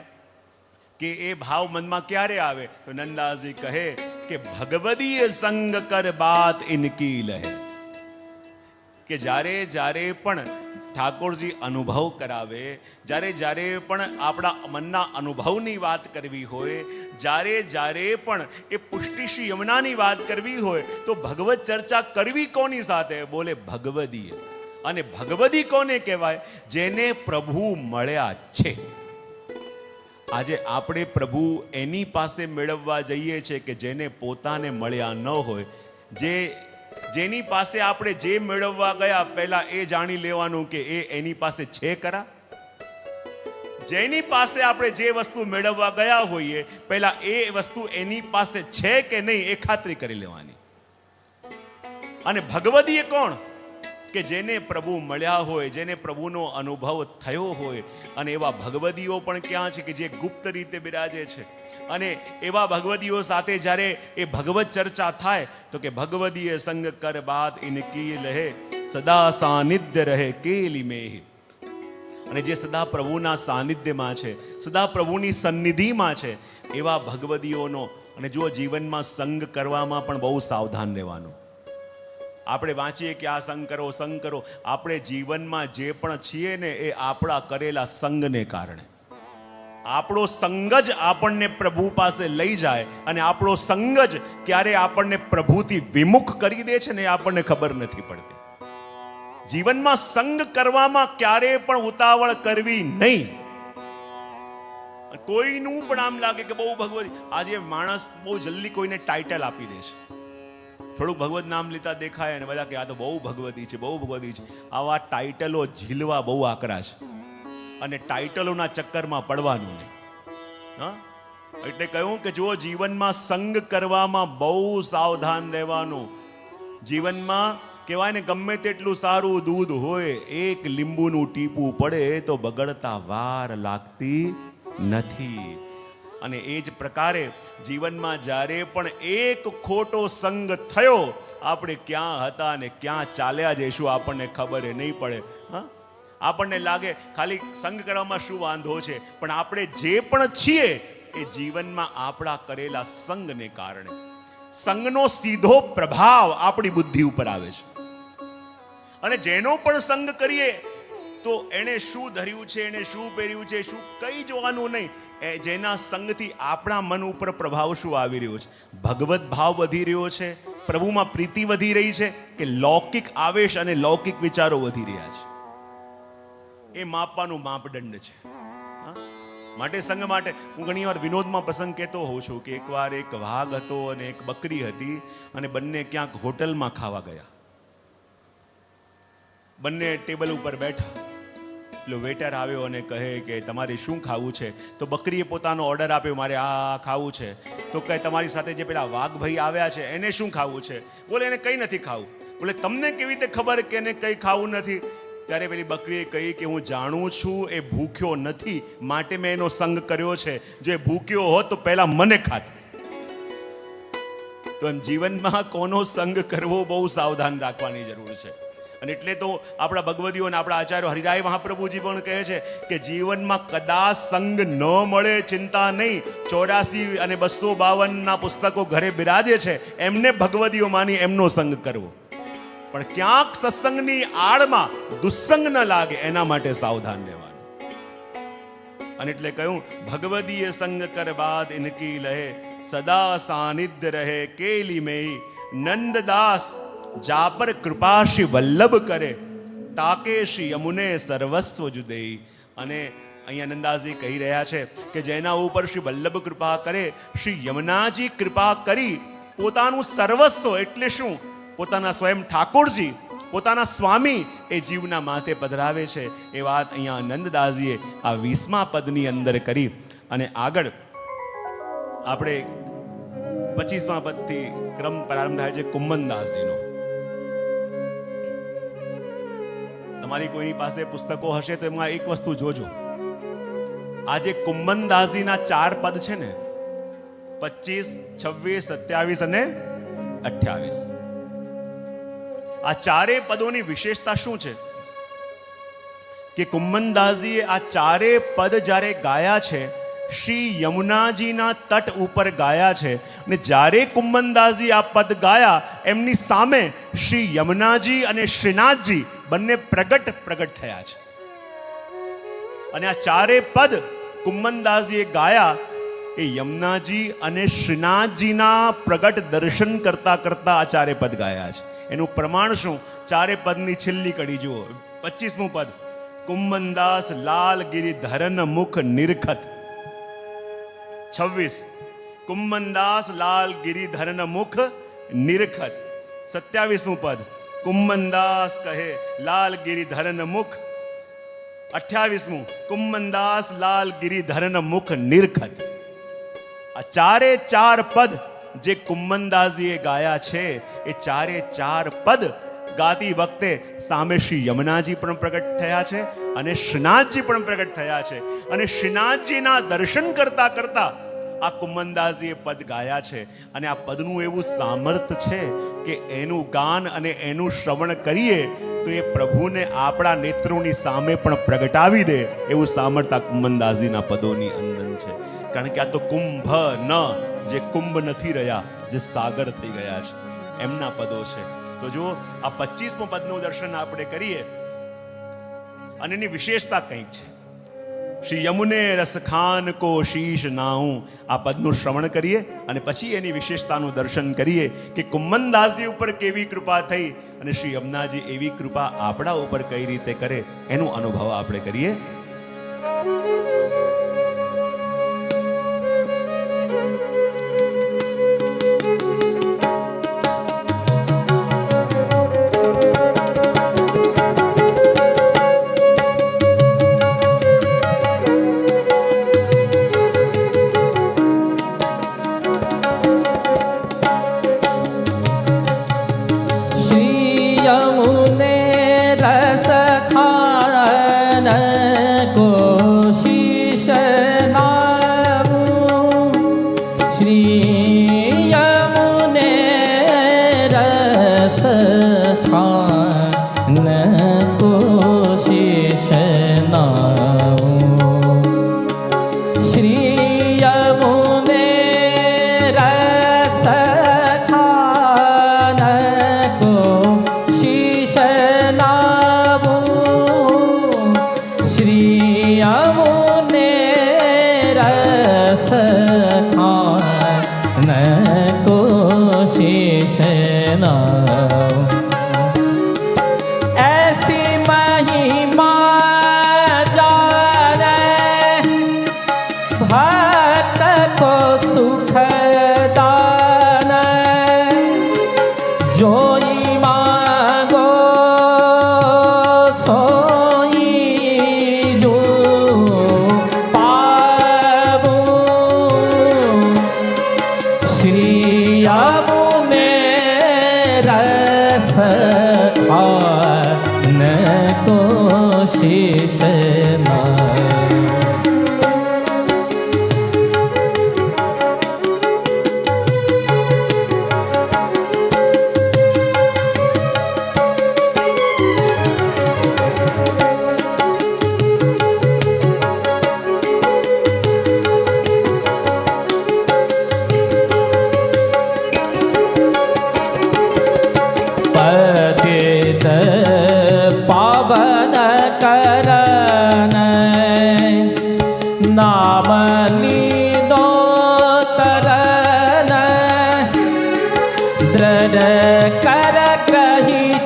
કે એ ભાવ મનમાં ક્યારે આવે? તો નંદાજી કહે કે ભગવદીય સંગ કર બાત ઇનકી લહે. કે જ્યારે જ્યારે પણ ઠાકોરજી અનુભવ કરાવે, જ્યારે જ્યારે પણ આપણા મનના અનુભવની વાત કરવી હોય, જ્યારે જ્યારે પણ એ પુષ્ટિ શ્રી યમુનાની વાત કરવી હોય, તો ભગવત ચર્ચા કરવી કોની સાથે? બોલે ભગવદીય. અને ભગવદી કોને કહેવાય? જેને પ્રભુ મળ્યા છે. આજે આપણે પ્રભુ એની પાસે મેળવવા જઈએ છીએ કે જેને પોતાને મળ્યા ન હોય. જેની પાસે આપણે જે મેળવવા ગયા, પહેલા એ જાણી લેવાનું કે એ એની પાસે છે ખરા. જેની પાસે આપણે જે વસ્તુ મેળવવા ગયા હોઈએ, પહેલા એ વસ્તુ એની પાસે છે કે નહીં એ ખાતરી કરી લેવાની. અને ભગવદીય કોણ? કે જેને પ્રભુ મળ્યા હોય, જેને પ્રભુનો અનુભવ થયો હોય. અને એવા ભગવદીઓ પણ ક્યાં છે કે જે ગુપ્ત રીતે બિરાજે છે. અને એવા ભગવદીઓ સાથે જ્યારે એ ભગવત ચર્ચા થાય તો કે ભગવદીય સંગ કર બાત ઇનકી લહે, સદા સાનિધ્ય રહે કેલી મેહ. અને જે સદા પ્રભુના સાનિધ્યમાં છે, સદા પ્રભુની સન્નિધિમાં છે, એવા ભગવદીઓનો. અને જો જીવનમાં સંગ કરવામાં પણ બહુ સાવધાન રહેવાનું. આપણે વાંચીએ કે આ સંગ કરો, સંગ કરો. આપણે જીવનમાં જે પણ છીએ ને એ આપણા કરેલા સંગને કારણે. આપણો સંગ જ આપણને પ્રભુ પાસે લઈ જાય, અને આપણો સંગ જ ક્યારે આપણને પ્રભુથી વિમુખ કરી દે છે ને એ આપણને ખબર નથી પડતી. જીવનમાં સંગ કરવામાં ક્યારે પણ ઉતાવળ કરવી નહીં. કોઈનું પણ આમ લાગે કે બહુ ભગવત. આજે માણસ બહુ જલ્દી કોઈને ટાઇટલ આપી દે છે. થોડુંક ભગવત નામ લેતા દેખાય અને બધા કે આ તો બહુ ભગવતી છે, બહુ ભગવતી છે. આવા ટાઇટલો ઝીલવા બહુ આકરા છે, અને ટાઇટલોના ચક્કરમાં પડવાનું નહીં. હા, એટલે કહ્યું કે જો જીવનમાં સંગ કરવામાં બહુ સાવધાન રહેવાનું. જીવનમાં કહેવાય ને ગમે તેટલું સારું દૂધ હોય, એક લીંબુનું ટીપું પડે તો બગડતા વાર લાગતી નથી. અને એ જ પ્રકારે જીવનમાં જ્યારે પણ એક ખોટો સંગ થયો, આપણે ક્યાં હતા ને ક્યાં ચાલ્યા જઈશું આપણને ખબર નહીં પડે. હા, આપણને લાગે ખાલી સંગ કરવામાં શું વાંધો છે, પણ આપણે જે પણ છીએ એ જીવનમાં આપણા કરેલા સંગને કારણે. સંગનો સીધો પ્રભાવ આપણી બુદ્ધિ ઉપર આવે છે. અને જેનો પણ સંગ કરીએ તો એને શું ધર્યું છે, એને શું પહેર્યું છે, શું કંઈ જોવાનું નહીં. જેના સંગથી આપણા મન ઉપર પ્રભાવ શું આવી રહ્યો છે? ભગવત ભાવ વધી રહ્યો છે, પ્રભુમાં પ્રીતિ વધી રહી છે, કે લૌકિક આવેશ અને લૌકિક વિચારો વધી રહ્યા છે? એ માપવાનું માપદંડ છે. માટે સંગ માટે હું ઘણી વાર વિનોદમાં પ્રસંગ કહેતો હોઉં છું કે એકવાર એક વાઘ હતો અને એક બકરી હતી, અને બંને ક્યાંક હોટલમાં ખાવા ગયા. બંને ટેબલ ઉપર બેઠા. પેલો વેટર આવ્યો અને કહે કે તમારે શું ખાવું છે? તો બકરીએ પોતાનો ઓર્ડર આપ્યો, મારે આ ખાવું છે. તો કહે તમારી સાથે જે પેલા વાઘ ભાઈ આવ્યા છે એને શું ખાવું છે? બોલે એને કંઈ નથી ખાવું. બોલે તમને કેવી રીતે ખબર કે એને કંઈ ખાવું નથી? ત્યારે પેલી બકરીએ કહી કે હું જાણું છું એ ભૂખ્યો નથી, માટે મેં એનો સંગ કર્યો છે. જો એ ભૂખ્યો હોત તો પહેલા મને ખાત. તો એમ જીવનમાં કોનો સંગ કરવો બહુ સાવધાન રાખવાની જરૂર છે. અને એટલે તો આપણા ભગવદીઓ અને આપણા આચાર્ય હરિરાય મહાપ્રભુજી પણ કહે છે કે જીવનમાં કદાચ સંગ ન મળે ચિંતા નહીં. 84 અને 252 પુસ્તકો ઘરે બિરાજે છે, એમને ભગવદીઓ માની એમનો સંગ કરવો. પણ ક્યાંક સત્સંગની આડમાં દુસ્સંગ ન લાગે એના માટે સાવધાન રહેવાનું. અને એટલે કહ્યું ભગવદીય સંગ કર બાદ ઇનકી લહે, સદા સાનિધ્ય રહે કેલી મેહી. નંદદાસ જા પર કૃપા શ્રી વલ્લભ કરે, તાકે શ્રી યમુને સર્વસ્વ જુદેઈ. અને અહીંયા નંદાજી કહી રહ્યા છે કે જેના ઉપર શ્રી વલ્લભ કૃપા કરે, શ્રી યમુનાજી કૃપા કરી પોતાનું સર્વસ્વ એટલે શું? પોતાના સ્વયં ઠાકોરજી, પોતાના સ્વામી એ જીવના માથે પધરાવે છે. એ વાત અહીંયા નંદદાસજીએ આ 20મા પદની અંદર કરી. અને આગળ આપણે 25મા પદથી ક્રમ પ્રારંભ થાય છે કુંભનદાસજીનો. તમારી કોઈની પાસે પુસ્તકો હશે તો એમાં એક વસ્તુ જોજો. આજે કુંભનદાસજીના 4 પદ છે ને, 25, 26, 27 અને 28. આ ચારેય પદોની વિશેષતા શું છે કે કુંભનદાસજીએ આ ચારેય પદ જ્યારે ગાયા છે, શ્રી યમુનાજીના તટ ઉપર ગાયા છે. અને જ્યારે કુંભનદાસજી આ પદ ગાયા એમની સામે શ્રી યમુનાજી અને શ્રીનાથજી બંને પ્રગટ થયા છે. અને આ ચારે પદ કુમ્મનદાસજીએ ગાયા એ યમુનાજી અને શ્રીનાથજીના પ્રગટ દર્શન કરતા કરતા આ ચારે પદ ગાયા છે. એનું પ્રમાણ શું? ચારે પદની છેલ્લી કડી જુઓ, 25મું પદ. કુમ્મનદાસ લાલ ગિરિધરન મુખ નિરખત. 26 કુમ્મનદાસ લાલ ગિરિધરન મુખ નિરખત. 27મું પદ. કુમ્મનદાસ કહે લાલ ગિરિધરન મુખ. 28મું કુમ્મનદાસ લાલ ગિરિધરન મુખ નિરખત. આ ચારે ચાર પદ જે કુમ્મનદાસજીએ ગાયા છે એ ચારે ચાર પદ ગાતી વખતે સામે શ્રી યમુનાજી પણ પ્રગટ થયા છે અને શ્રીનાથજી પણ પ્રગટ થયા છે. અને શ્રીનાથજીના દર્શન કરતા કરતા આ કુમ્મનદાસજીએ પદ ગાયા છે. અને આ પદનું એવું સામર્થ્ય છે કે એનું ગાન અને એનું શ્રવણ કરીએ તો એ પ્રભુને આપણા નેત્રોની સામે પણ પ્રગટાવી દે એવું સામર્થ્ય આ કુમ્મનદાસજીના પદોની અંદર છે. કારણ કે આ તો કુંભ ન, જે કુંભ નથી રહ્યા, જે સાગર થઈ ગયા છે, એમના પદો છે. તો જો આ 25મું પદનું દર્શન આપણે કરીએ અને એની વિશેષતા કંઈક છે. શ્રી યમુને રસખાન કો શીશ નાઉં, આ પદનું શ્રવણ કરીએ અને પછી એની વિશેષતાનું દર્શન કરીએ કે કુમ્મનદાસજી ઉપર કેવી કૃપા થઈ અને શ્રી યમુનાજી એવી કૃપા આપણા ઉપર કઈ રીતે કરે એનો અનુભવ આપણે કરીએ.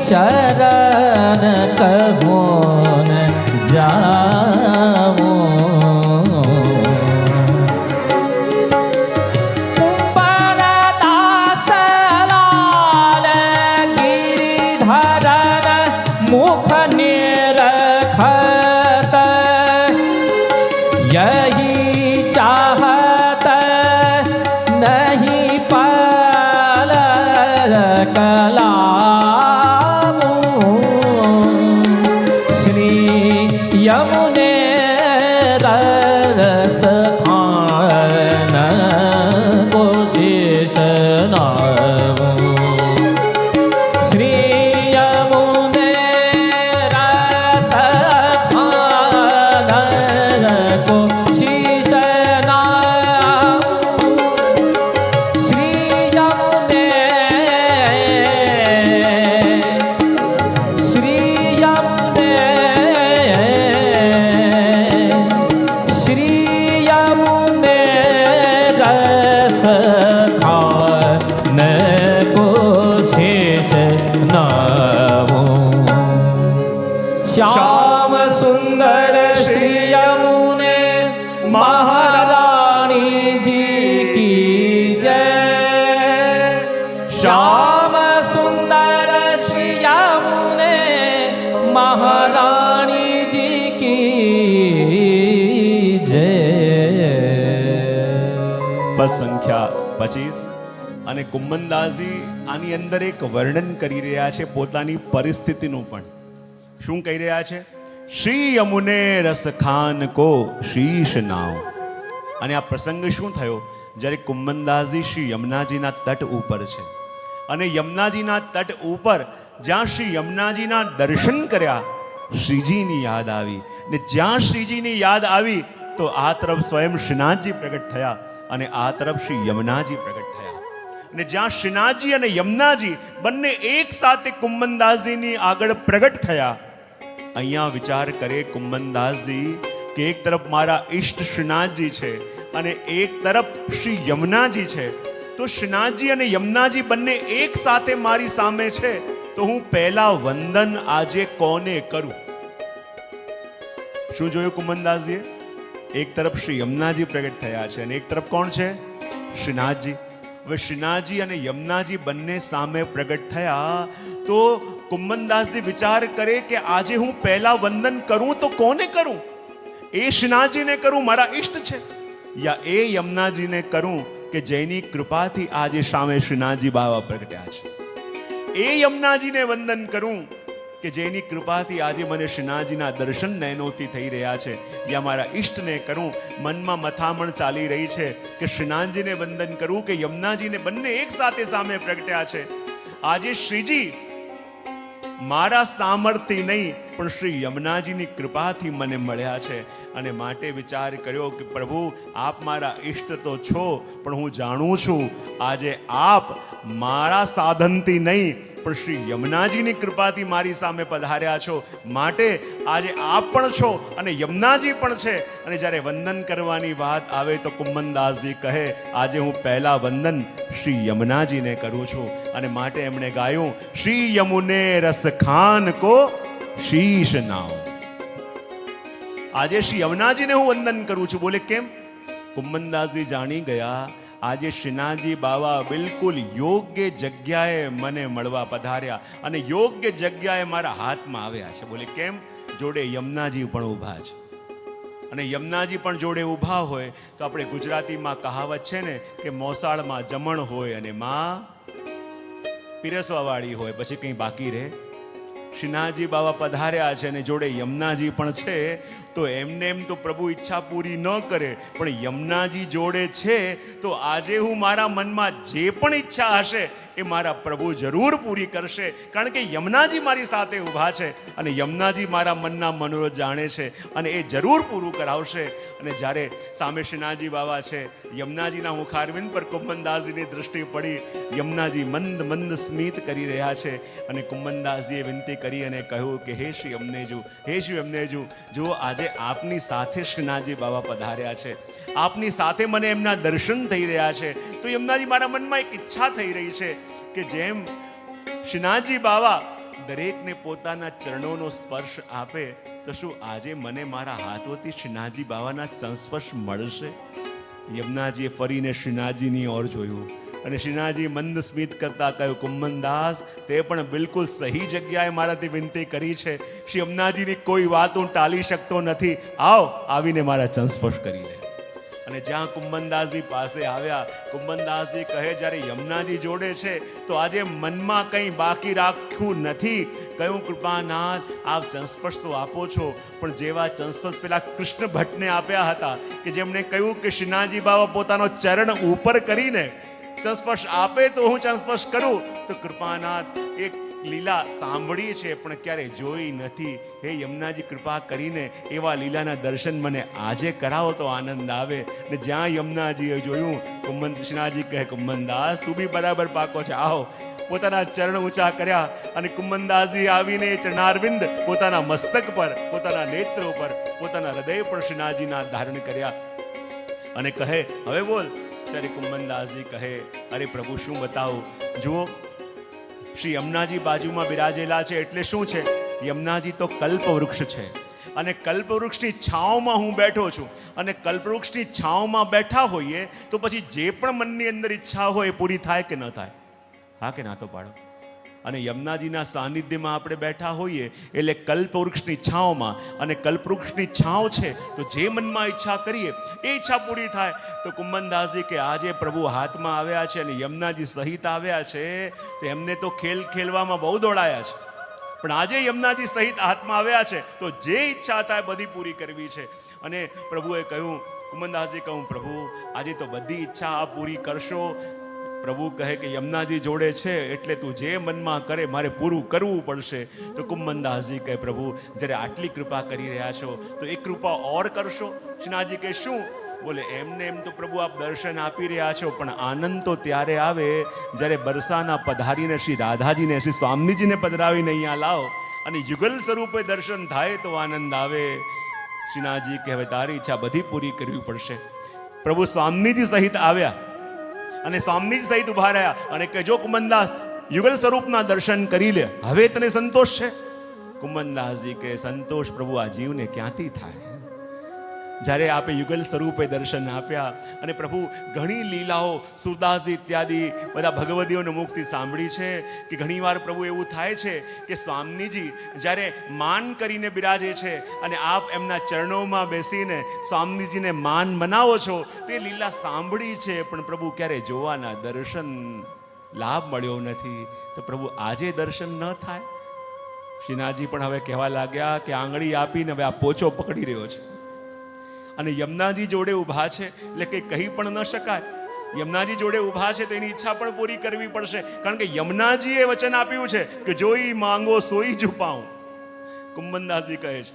चरण कबोन जाओ दास लाल गिरिधरन मुख निरखत यही चाहत नहीं पाल कला यमुने रस खान को शेष नावो श्री यमुने रस खान को शेष नावो श्री यमुने નવું શ્યામ સુંદર શ્રી યમુને મહારાણી જી કી જય શ્યામ સુંદર શ્રી યમુને મહારાણી જી કી જય. પદ સંખ્યા 25. અને કુંભનદાસજી આની અંદર એક વર્ણન કરી રહ્યા છે પોતાની પરિસ્થિતિનું પણ. શું કહી રહ્યા છે? શ્રી યમુને રસ ખાન કો શીશ નાવ. અને આ પ્રસંગ શું થયો? જ્યારે કુંભનદાસજી શ્રી યમુનાજીના તટ ઉપર છે અને યમુનાજીના તટ ઉપર જ્યાં શ્રી યમુનાજીના દર્શન કર્યા, શ્રીજીની યાદ આવી. ને જ્યાં શ્રીજીની યાદ આવી તો આ તરફ સ્વયં શ્રીનાથજી પ્રગટ થયા અને આ તરફ શ્રી યમુનાજી પ્રગટ થયા. અને જ્યાં શ્રીનાથજી અને યમુનાજી બંને એક સાથે કુંભનદાસજીની આગળ પ્રગટ થયા, અહીંયા વિચાર કરે કુંભનદાસજી કે એક તરફ મારા ઈષ્ટ શ્રીનાથજી છે અને એક તરફ શ્રી યમુનાજી છે. તો શ્રીનાથજી અને યમુનાજી બંને એક સાથે મારી સામે છે, તો હું પહેલા વંદન આજે કોને કરું? શું જોયું કુંભનદાસજીએ? એક તરફ શ્રી યમુનાજી પ્રગટ થયા છે અને એક તરફ કોણ છે? શ્રીનાથજી. હવે શ્રીનાથજી અને યમુનાજી બંને સામે પ્રગટ થયા તો કુંભનદાસજી વિચાર કરે કે આજે હું પહેલા વંદન કરું તો કોને કરું? એ શ્રીનાથજીને કરું, મારા ઈષ્ટ છે, યા એ યમુનાજીને કરું કે જેની કૃપાથી આજે સામે શ્રીનાથજી બાવા પ્રગટ્યા છે? એ યમુનાજીને વંદન કરું કે જેની કૃપાથી આજે મને શ્રીનાથજીના દર્શન નયનોથી થઈ રહ્યા છે, યા મારા ઈષ્ટને કરું? મનમાં મથામણ ચાલી રહી છે કે શ્રીનાથજીને વંદન કરું કે યમુનાજીને? બંને એક સાથે સામે પ્રગટ્યા છે. આજે શ્રીજી મારા સામર્થ્ય નહીં પણ શ્રી યમુનાજીની કૃપાથી મને મળ્યા છે. અને માટે વિચાર કર્યો કે પ્રભુ આપ મારા ઈષ્ટ તો છો, પણ હું જાણું છું આજે આપ મારા સાધનથી નહીં પણ શ્રી યમુનાજીની કૃપાથી મારી સામે પધાર્યા છો. માટે આજે આપ પણ છો અને યમુનાજી પણ છે. અને જ્યારે વંદન કરવાની વાત આવે તો કુંભનદાસજી કહે આજે હું પહેલા વંદન શ્રી યમુનાજીને કરું છું. અને માટે એમણે ગાયું શ્રી યમુને રસ ખાન કો શીશ નાવ. આજે શ્રી યમુનાજીને હું વંદન કરું છું. બોલે કેમ? કુંભનદાસજી જાણી ગયા આજે શ્રીનાથજી બાવા બિલકુલ યોગ્ય જગ્યાએ મને મળવા પધાર્યા અને યોગ્ય જગ્યાએ મારા હાથમાં આવ્યા છે. બોલે કેમ? જોડે યમુનાજી પણ ઊભા છે. અને યમુનાજી પણ જોડે ઊભા હોય તો આપણે ગુજરાતીમાં કહાવત છે ને કે મોસાળમાં જમણ હોય અને માં પીરસવાવાળી હોય, પછી કંઈ બાકી રહે? શ્રીનાથજી બાવા પધાર્યા છે અને જોડે યમુનાજી પણ છે. તો એમને એમ તો પ્રભુ ઈચ્છા પૂરી ન કરે, પણ યમુનાજી જોડે છે તો આજે હું મારા મનમાં જે પણ ઈચ્છા હશે એ મારા પ્રભુ જરૂર પૂરી કરશે. કારણ કે યમુનાજી મારી સાથે ઊભા છે અને યમુનાજી મારા મનના મનોરથ જાણે છે અને એ જરૂર પૂરું કરાવશે. અને જ્યારે સામે શ્રીનાથજી બાવા છે, યમુનાજીના મુખારવિંદ પર કુંભનદાસજીની દૃષ્ટિ પડી. યમુનાજી મંદ મંદ સ્મિત કરી રહ્યા છે અને કુંભનદાસજીએ વિનંતી કરી અને કહ્યું કે હે શ્રી યમુનેજુ, હે શ્રી યમુનેજુ, જો આજે આપની સાથે શ્રીનાથજી બાવા પધાર્યા છે, આપની સાથે મને એમના દર્શન થઈ રહ્યા છે, તો યમુનાજી મારા મનમાં એક ઈચ્છા થઈ રહી છે કે જેમ શ્રીનાથજી બાવા દરેકને પોતાના ચરણોનો સ્પર્શ આપે તો શું આજે મને મારા હાથોથી શ્રીનાથજી બાવાના સંસ્પર્શ મળશે? યમુનાજીએ ફરીને શ્રીનાથજીની ઓર જોયું અને શ્રીનાથજી મંદ સ્મિત કરતા કહ્યું કુંભનદાસ તે પણ બિલકુલ સહી જગ્યાએ મારાથી વિનંતી કરી છે. શ્રી યમુનાજીની કોઈ વાત હું ટાળી શકતો નથી. આવીને મારા સંસ્પર્શ કરી લે. અને જ્યાં કુંભનદાસજી પાસે આવ્યા, કુંભનદાસજી કહે જ્યારે યમુનાજી જોડે છે તો આજે મનમાં કંઈ બાકી રાખ્યું નથી. કહ્યું કૃપાનાથ આપ સંસ્પર્શ તો આપો છો, પણ જેવા સંસ્પર્શ પેલા કૃષ્ણ ભટ્ટને આપ્યા હતા કે જેમણે કહ્યું કે શ્રીનાથજી બાબા પોતાનો ચરણ ઉપર કરીને સંસ્પર્શ આપે તો હું સંસ્પર્શ કરું, તો કૃપાનાથ એક લીલા સાંભળી છે પણ ક્યારે જોઈ નથી. હે યમુનાજી કૃપા કરીને એવા લીલાના દર્શન મને આજે કરાવો તો આનંદ આવે. ને જ્યાં યમુનાજીએ જોયું, શ્રીનાથજી કહે કુંભનદાસ તું બી બરાબર પાકો છે, આવો. પોતાના ચરણ ઊંચા કર્યા અને કુંભનદાસજી આવીને ચરણારવિંદ પોતાના મસ્તક પર, પોતાના નેત્ર ઉપર, પોતાના હૃદય પર શ્રીનાથજીના ધારણ કર્યા અને કહે હવે બોલ. ત્યારે કુંભનદાસજી કહે અરે પ્રભુ શું બતાવું? જુઓ શ્રી યમુનાજી બાજુમાં બિરાજેલા છે એટલે શું છે? યમુનાજી તો કલ્પવૃક્ષ છે અને કલ્પવૃક્ષની છાંવમાં હું બેઠો છું અને કલ્પવૃક્ષની છાંવમાં બેઠા હોઈએ તો પછી જે પણ મનની અંદર ઈચ્છા હોય એ પૂરી થાય કે ન થાય? હા કે ના તો પાડો. અને યમુનાજીના સાનિધ્યમાં આપણે બેઠા હોઈએ એટલે કલ્પવૃક્ષની છાંવમાં, અને કલ્પવૃક્ષની છાંવ છે તો જે મનમાં ઈચ્છા કરીએ એ ઈચ્છા પૂરી થાય. તો કુંભનદાસજી કે આજે પ્રભુ હાથમાં આવ્યા છે અને યમુનાજી સહિત આવ્યા છે તો એમને તો ખેલવામાં બહુ દોડાયા છે, પણ આજે યમુનાજી સહિત હાથમાં આવ્યા છે તો જે ઈચ્છા થાય બધી પૂરી કરવી છે. અને પ્રભુએ કહ્યું, કુંભનદાસજી કહું, પ્રભુ આજે તો બધી ઈચ્છા આપ પૂરી કરશો. પ્રભુ કહે કે યમુનાજી જોડે છે એટલે તું જે મનમાં કરે મારે પૂરું કરવું પડશે. તો કુંભનદાસજી કહે, પ્રભુ જ્યારે આટલી કૃપા કરી રહ્યા છો તો એક કૃપા ઓર કરશો? શ્રીનાથજી કહે, શું? બોલે, એમને એમ તો પ્રભુ આપ દર્શન આપી રહ્યા છો, પણ આનંદ તો ત્યારે આવે જ્યારે બરસાના પધારીને શ્રી રાધાજીને શ્રી સ્વામીજીને પધરાવીને અહીંયા લાવો અને યુગલ સ્વરૂપે દર્શન થાય તો આનંદ આવે. શ્રીનાથજી કહે, હવે તારી ઈચ્છા બધી પૂરી કરવી પડશે. પ્રભુ સ્વામીજી સહિત આવ્યા અને સ્વામીજી સહિત ઉભા રહ્યા અને કે, જો કુંભનદાસ યુગલ સ્વરૂપના દર્શન કરી લે, હવે તને સંતોષ છે? કુંભનદાસજી કે, સંતોષ પ્રભુ આ જીવને ક્યાંથી થાય? જ્યારે આપે યુગલ સ્વરૂપે દર્શન આપ્યા અને પ્રભુ ઘણી લીલાઓ સુરદાસજી ઇત્યાદિ બધા ભગવદીઓને મુખથી સાંભળી છે કે ઘણીવાર પ્રભુ એવું થાય છે કે સ્વામીજી જ્યારે માન કરીને બિરાજે છે અને આપ એમના ચરણોમાં બેસીને સ્વામીજીને માન મનાવો છો તે લીલા સાંભળી છે, પણ પ્રભુ ક્યારે જોવાના દર્શન લાભ મળ્યો નથી. તો પ્રભુ આજે દર્શન ન થાય? શ્રીનાથજી પણ હવે કહેવા લાગ્યા કે આંગળી આપીને હવે આ પોચો પકડી રહ્યો છે અને યમુનાજી જોડે ઊભા છે એટલે કંઈ કહી પણ ન શકાય. યમુનાજી જોડે ઊભા છે તો એની ઈચ્છા પણ પૂરી કરવી પડશે, કારણ કે યમુનાજીએ વચન આપ્યું છે કે જોઈ માંગો સોઈ છુપાઉં. કુંભનદાસજી કહે છે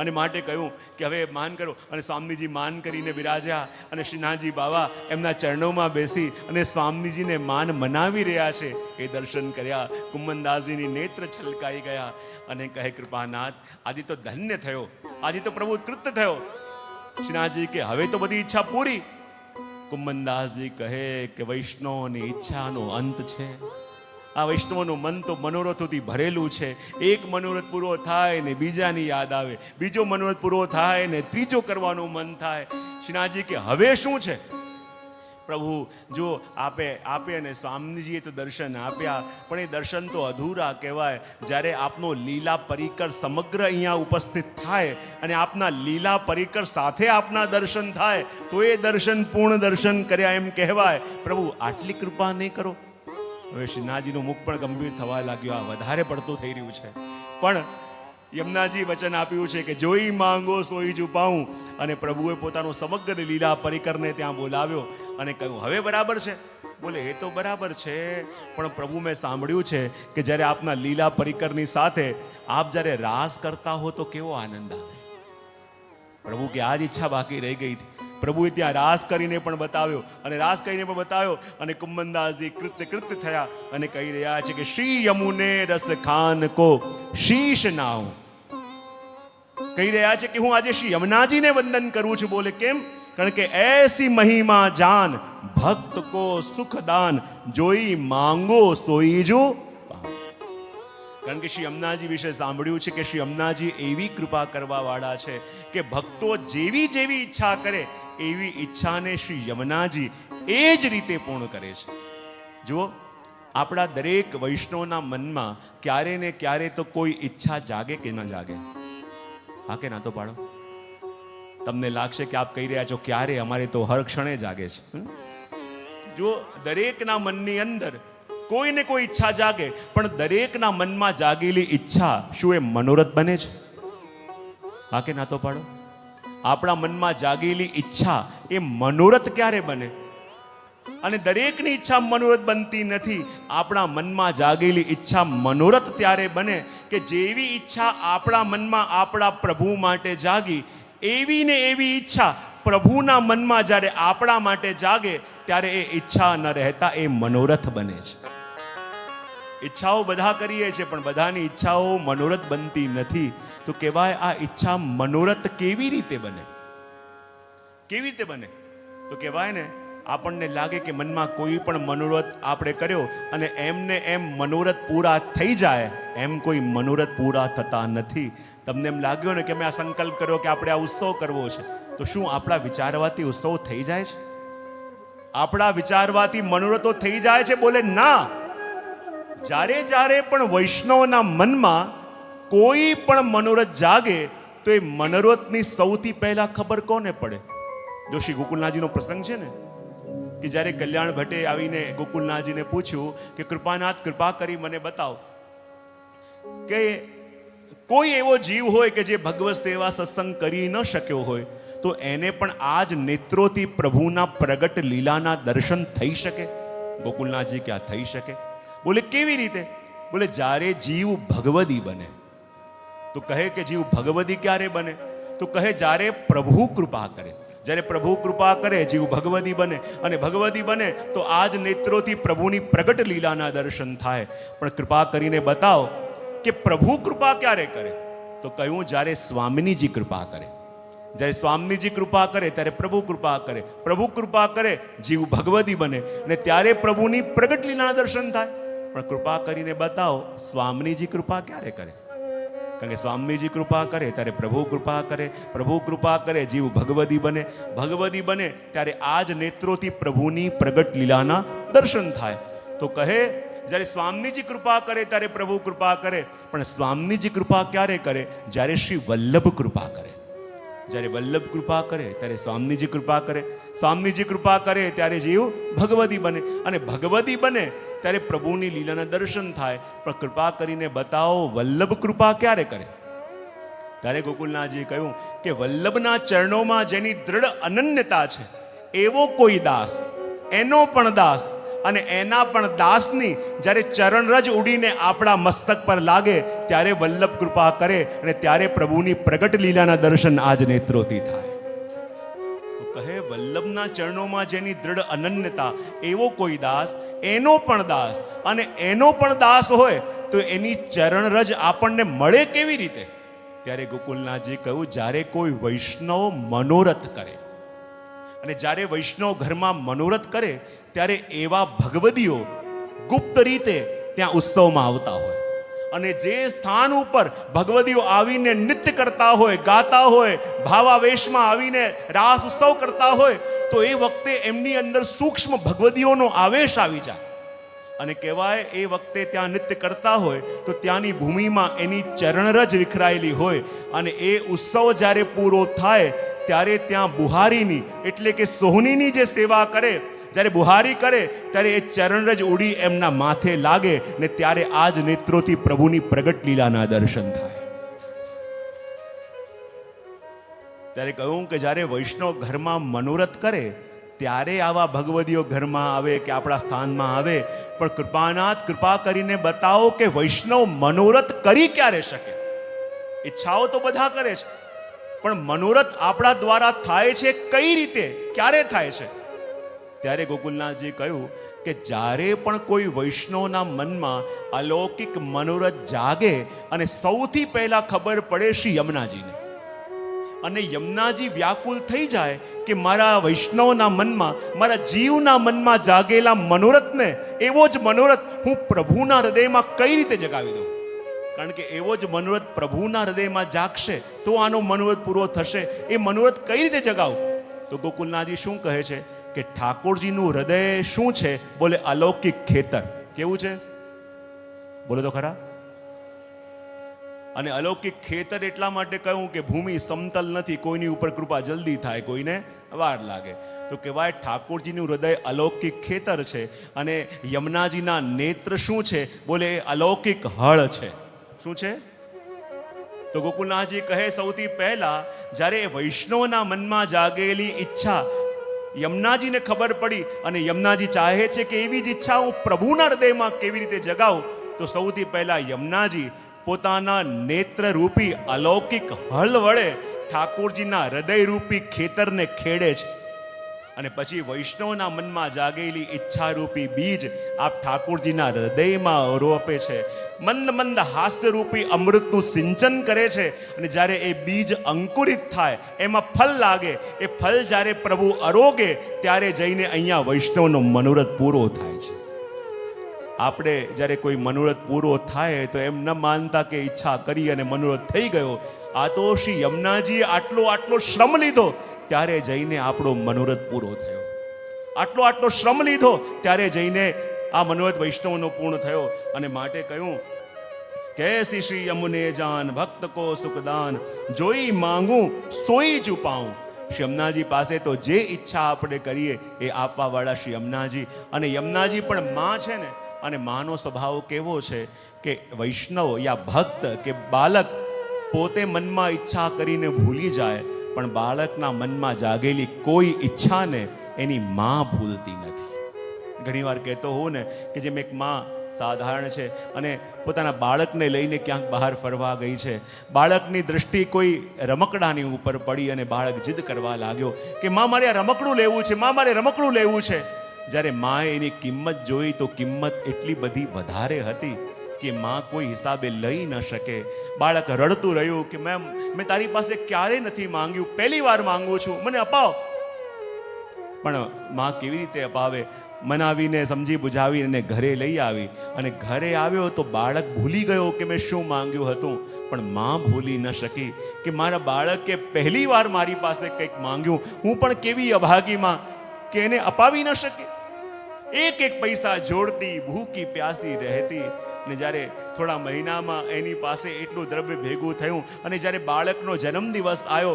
અને માટે કહ્યું કે હવે માન કરો. અને સ્વામીજી માન કરીને બિરાજ્યા અને શ્રીનાથજી બાવા એમના ચરણોમાં બેસી અને સ્વામીજીને માન મનાવી રહ્યા છે એ દર્શન કર્યા. કુંભનદાસજીની નેત્ર છલકાઈ ગયા અને કહે, કૃપાનાથ આજે તો ધન્ય થયો, આજે તો પ્રભુ કૃત થયો. શ્રીનાથજી કે, હવે તો બધી ઈચ્છા પૂરી. કુંભનદાસજી કહે કે વૈષ્ણવની ઈચ્છાનો અંત છે. આ વૈષ્ણવનું મન તો મનોરથોથી ભરેલું છે. એક મનોરથ પૂરો થાય ને બીજાની યાદ આવે, બીજો મનોરથ પૂરો થાય ને ત્રીજો કરવાનું મન થાય. શ્રીનાથજી કે, હવે શું છે? પ્રભુ જો આપે અને સ્વામીજીએ તો દર્શન આપ્યા, પણ એ દર્શન તો અધૂરા કહેવાય. જ્યારે આપનો લીલા પરિકર સમગ્ર અહીંયા ઉપસ્થિત થાય અને આપના લીલા પરિકર સાથે આપના દર્શન થાય તો એ દર્શન પૂર્ણ દર્શન કર્યા એમ કહેવાય. પ્રભુ આટલી કૃપા નહીં કરો? હવે શ્રીનાથજીનું મુખ પણ ગંભીર થવા લાગ્યું, આ વધારે પડતું થઈ રહ્યું છે. પણ યમુનાજી વચન આપ્યું છે કે જોઈ માંગો સોઈ છુપાઉં, અને પ્રભુએ પોતાનો સમગ્ર લીલા પરિકરને ત્યાં બોલાવ્યો અને કહ્યું, હવે બરાબર છે? બોલે, એ તો બરાબર છે, પણ પ્રભુ મેં સાંભળ્યું છે કે જ્યારે આપના લીલા પરિકરની સાથે આપ જ્યારે રાસ કરતા હો તો કેવો આનંદ આવે. પ્રભુ કે આ જ ઈચ્છા બાકી રહી ગઈ હતી. પ્રભુએ ત્યાં રાસ કરીને પણ બતાવ્યો અને રાસ કરીને પણ બતાવ્યો અને કુંભનદાસજી કૃત થયા અને કહી રહ્યા છે કે શ્રી યમુને રસ ખાન કો શીશ નાઉં. કહી રહ્યા છે કે હું આજે શ્રી યમુનાજીને વંદન કરું છું. બોલે, કેમ? કારણ કે એસી મહિમા જાન ભક્ત કો સુખ દાન જોઈ માંગો સોઈ જો. કારણ કે શ્રી યમુનાજી વિશે સાંભળ્યું છે કે શ્રી યમુનાજી એવી કૃપા કરવા વાળા છે કે ભક્તો જેવી જેવી ઈચ્છા કરે એવી ઈચ્છાને શ્રી યમુનાજી એ જ રીતે પૂર્ણ કરે છે. જુઓ, આપણા દરેક વૈષ્ણવના મનમાં ક્યારે ને ક્યારે તો કોઈ ઈચ્છા જાગે કે ન જાગે? હા કે ના તો પાડો? તમને લાગશે કે આપ કહી રહ્યા છો ક્યારે, અમારે તો હર ક્ષણે જાગે છે. જો દરેકના મનની અંદર કોઈ ને કોઈ ઈચ્છા જાગે, પણ દરેકના મનમાં જાગેલી ઈચ્છા શું એ મનોરથ બને છે? હા કે ના તો પાડો? આપણા મનમાં જાગેલી ઈચ્છા એ મનોરથ ક્યારે બને? અને દરેકની ઈચ્છા મનોરથ બનતી નથી. આપણા મનમાં જાગેલી ઈચ્છા મનોરથ ત્યારે બને કે જેવી ઈચ્છા આપણા મનમાં આપણા પ્રભુ માટે જાગી, એવી ને એવી ઈચ્છા પ્રભુના મનમાં જ્યારે આપણા માટે જાગે ત્યારે એ ઈચ્છા ન રહેતા એ મનોરથ બને છે. ઈચ્છાઓ બધા કરીએ છીએ, પણ બધાની ઈચ્છાઓ મનોરથ બનતી નથી. તો કહેવાય આ ઈચ્છા મનોરથ કેવી રીતે બને? કેવી રીતે બને? તો કહેવાય ને આપણને લાગે કે મનમાં કોઈ પણ મનોરથ આપણે કર્યો અને એમને એમ મનોરથ પૂરા થઈ જાય, એમ કોઈ મનોરથ પૂરા થતા નથી. તમને એમ લાગ્યો ને કે મેં આ સંકલ્પ કર્યો કે આપણે આ ઉત્સવ કરવો છે, તો શું આપણા વિચારવાથી ઉત્સવ થઈ જાય છે? આપણા વિચારવાથી મનોરથો થઈ જાય છે? બોલે ના. જ્યારે પણ વૈષ્ણવના મનમાં કોઈ પણ મનોરથ જાગે તો એ મનોરથની સૌથી પહેલા ખબર કોને પડે? જો શ્રી ગોકુલનાથજીનો પ્રસંગ છે ને, કે જ્યારે કલ્યાણ ભટ્ટે આવીને ગોકુલનાથજીને પૂછ્યું કે કૃપાનાથ, કૃપા કરી મને બતાવો કે કોઈ એવો જીવ હોય કે જે ભગવત સેવા સત્સંગ કરી ન શક્યો હોય તો એને પણ આ જ નેત્રોથી પ્રભુના પ્રગટ લીલાના દર્શન થઈ શકે? ગોકુલનાથજી કે આ થઈ શકે. બોલે કેવી રીતે? બોલે જ્યારે જીવ ભગવદી બને. તો કહે કે જીવ ભગવદી ક્યારે બને? તો કહે જ્યારે પ્રભુ કૃપા કરે. જ્યારે પ્રભુ કૃપા કરે જીવ ભગવદી બને, અને ભગવદી બને તો આ જ નેત્રોથી પ્રભુની પ્રગટ લીલાના દર્શન થાય. પણ કૃપા કરીને બતાવો કે પ્રભુ કૃપા ક્યારે કરે? તો કહ્યું જ્યારે સ્વામિનીજી કૃપા કરે. જ્યારે સ્વામીજી કૃપા કરે ત્યારે પ્રભુ કૃપા કરે. પ્રભુ કૃપા કરે જીવ ભગવદી બને, અને ત્યારે પ્રભુની પ્રગટ લીલાના દર્શન થાય. પણ કૃપા કરીને બતાવો સ્વામીજી કૃપા ક્યારે કરે? કારણ કે સ્વામીજી કૃપા કરે ત્યારે પ્રભુ કૃપા કરે. પ્રભુ કૃપા કરે જીવ ભગવદી બને. ભગવદી બને ત્યારે આ જ નેત્રોથી પ્રભુની પ્રગટ લીલાના દર્શન થાય. તો કહે જ્યારે સ્વામીજી કૃપા કરે ત્યારે પ્રભુ કૃપા કરે. પણ સ્વામીજી કૃપા ક્યારે કરે? જ્યારે શ્રી વલ્લભ કૃપા કરે. જ્યારે વલ્લભ કૃપા કરે ત્યારે સ્વામીજી કૃપા કરે. સ્વામીજી કૃપા કરે ત્યારે જીવ ભગવદી બને, અને ભગવદી બને ત્યારે પ્રભુની લીલાના દર્શન થાય. પણ કૃપા કરીને બતાવો વલ્લભ કૃપા ક્યારે કરે? ત્યારે ગોકુલનાથજીએ કહ્યું કે વલ્લભના ચરણોમાં જેની દ્રઢ અનન્યતા છે એવો કોઈ દાસ, એનો પણ દાસ અને એના પણ દાસની જ્યારે ચરણરજ ઉડીને આપણા મસ્તક પર લાગે ત્યારે વલ્લભ કૃપા કરે, અને ત્યારે પ્રભુની પ્રગટ લીલાના દર્શન આજ નેત્રોથી થાય. તો કહે વલ્લભના ચરણોમાં જેની દ્રઢ અનન્યતા એવો કોઈ દાસ, એનો પણ દાસ, અને એનો પણ દાસ હોય તો એની ચરણરજ આપણને મળે કેવી રીતે? ત્યારે ગોકુલનાથજી કહ્યું જ્યારે કોઈ વૈષ્ણવ મનોરથ કરે, અને જ્યારે વૈષ્ણવ ઘરમાં મનોરથ કરે ત્યારે એવા ભગવદીઓ ગુપ્ત રીતે ત્યાં ઉત્સવમાં આવતા હોય. અને જે સ્થાન ઉપર ભગવદીઓ આવીને નૃત્ય કરતા હોય, ગાતા હોય, ભાવાવેશમાં આવીને રાસ ઉત્સવ કરતા હોય તો એ વખતે એમની અંદર સૂક્ષ્મ ભગવદીઓનો આવેશ આવી જાય. અને કહેવાય એ વખતે ત્યાં નૃત્ય કરતા હોય તો ત્યાંની ભૂમિમાં એની ચરણરજ વિખરાયેલી હોય. અને એ ઉત્સવ જ્યારે પૂરો થાય ત્યારે ત્યાં બુહારીની એટલે કે સોહનીની જે સેવા કરે, જ્યારે બુહારી કરે ત્યારે એ ચરણરજ ઉડી એમના માથે લાગે, ને ત્યારે આ જ નેત્રોથી પ્રભુની પ્રગટ લીલાના દર્શન થાય. ત્યારે કહ્યું કે જ્યારે વૈષ્ણવ ઘરમાં મનોરથ કરે ત્યારે આવા ભગવદીઓ ઘરમાં આવે કે આપણા સ્થાનમાં આવે. પણ કૃપાનાથ, કૃપા કરીને બતાવો કે વૈષ્ણવ મનોરથ કરી ક્યારે શકે? ઈચ્છાઓ તો બધા કરે છે, પણ મનોરથ આપણા દ્વારા થાય છે કઈ રીતે, ક્યારે થાય છે? ત્યારે ગોકુલનાથજી કહ્યું કે જ્યારે પણ કોઈ વૈષ્ણવના મનમાં અલૌકિક મનોરથ જાગે અને સૌથી પહેલા ખબર પડે શ્રી યમુનાજીને, અને યમુનાજી વ્યાકુલ થઈ જાય કે મારા વૈષ્ણવના મનમાં, મારા જીવના મનમાં જાગેલા મનોરથને, એવો જ મનોરથ હું પ્રભુના હૃદયમાં કઈ રીતે જગાવી દઉં? કારણ કે એવો જ મનોરથ પ્રભુના હૃદયમાં જાગશે તો આનો મનોરથ પૂરો થશે. એ મનોરથ કઈ રીતે જગાવું? તો ગોકુલનાથજી શું કહે છે કે ઠાકોરજીનું હૃદય શું છે? બોલે અલૌકિક ખેતર. કેવું છે? બોલો તો ખરા. અને અલૌકિક ખેતર એટલા માટે કહ્યું કે ભૂમિ સમતલ નથી, કોઈની ઉપર કૃપા જલ્દી થાય, કોઈને વાર લાગે. તો કહેવાય ઠાકોરજીનું હૃદય અલૌકિક ખેતર છે. અને યમુનાજીના નેત્ર શું છે? બોલે અલૌકિક હળ છે. શું છે? તો ગોકુલનાથજી કહે સૌથી પહેલા જ્યારે વૈષ્ણવના મનમાં જાગેલી ઈચ્છા યમુનાજીને ખબર પડી, અને યમુનાજી ચાહે છે કે એવી જ ઈચ્છા હું પ્રભુના હૃદયમાં કેવી રીતે જગાવું, તો સૌથી પહેલા યમુનાજી પોતાના નેત્રરૂપી અલૌકિક હળ વડે ઠાકોરજીના હૃદયરૂપી ખેતરને ખેડે છે. અને પછી વૈષ્ણવના મનમાં જાગેલી ઈચ્છારૂપી બીજ આપ ઠાકોરજીના હૃદયમાં રોપે છે. મંદ મંદ હાસ્યરૂપી અમૃતનું સિંચન કરે છે. અને જ્યારે એ બીજ અંકુરિત થાય, એમાં ફળ લાગે, એ ફળ જ્યારે પ્રભુ આરોગે ત્યારે જઈને અહીંયા વૈષ્ણવનો મનોરથ પૂરો થાય છે. આપણે જ્યારે કોઈ મનોરથ પૂરો થાય તો એમ ન માનતા કે ઈચ્છા કરી અને મનોરથ થઈ ગયો. આ તો શ્રી યમુનાજીએ આટલો શ્રમ લીધો ત્યારે જઈને આપણો મનોરથ પૂરો થયો. આટલો શ્રમ લીધો ત્યારે જઈને આ મનોરથ વૈષ્ણવનો પૂર્ણ થયો. અને માટે કહ્યું, कैसी श्री यमुने जान भक्त को सुखदान, जोई मांगू सोई चुपाऊं. શ્રી યમુનાજી પાસે તો જે ઈચ્છા આપણે કરીએ એ આપવા વાળા શ્રી યમુનાજી. અને યમુનાજી પણ માં છે ને, અને માનો સ્વભાવ કેવો છે કે વૈષ્ણવ યા ભક્ત કે બાલક પોતે મનમાં ઈચ્છા કરીને ભૂલી જાય, પણ બાળકના મનમાં જાગેલી કોઈ ઈચ્છાને એની માં ભૂલતી નથી. ઘણીવાર કહેતો હોઉં ને કે જેમ એક માં સાધારણ છે અને પોતાના બાળકને લઈને ક્યાંક બહાર ફરવા ગઈ છે. બાળકની દૃષ્ટિ કોઈ રમકડાની ઉપર પડી અને બાળક જીદ કરવા લાગ્યો કે માં મારે આ રમકડું લેવું છે, માં મારે રમકડું લેવું છે. જ્યારે માએ એની કિંમત જોઈ તો કિંમત એટલી બધી વધારે હતી કે માં કોઈ હિસાબે લઈ ન શકે. બાળક રડતું રહ્યું કે મેં તારી પાસે ક્યારેય નથી માંગ્યું, પહેલી વાર માંગુ છું, મને અપાવ. પણ માં કેવી રીતે અપાવે? મનાવીને સમજી બુજાવી અને ઘરે લઈ આવી. અને ઘરે આવ્યો તો બાળક ભૂલી ગયો કે મેં શું માંગ્યું હતું. પણ માં ભૂલી ન શકી કે મારા બાળકે પહેલી વાર મારી પાસે કંઈક માંગ્યું. હું પણ કેવી અભાગી માં કે એને અપાવી ન શકી. એક એક પૈસા જોડતી, ભૂખી પ્યાસી રહેતી. અને જ્યારે થોડા મહિનામાં એની પાસે એટલું દ્રવ્ય ભેગું થયું અને જ્યારે બાળકનો જન્મદિવસ આવ્યો,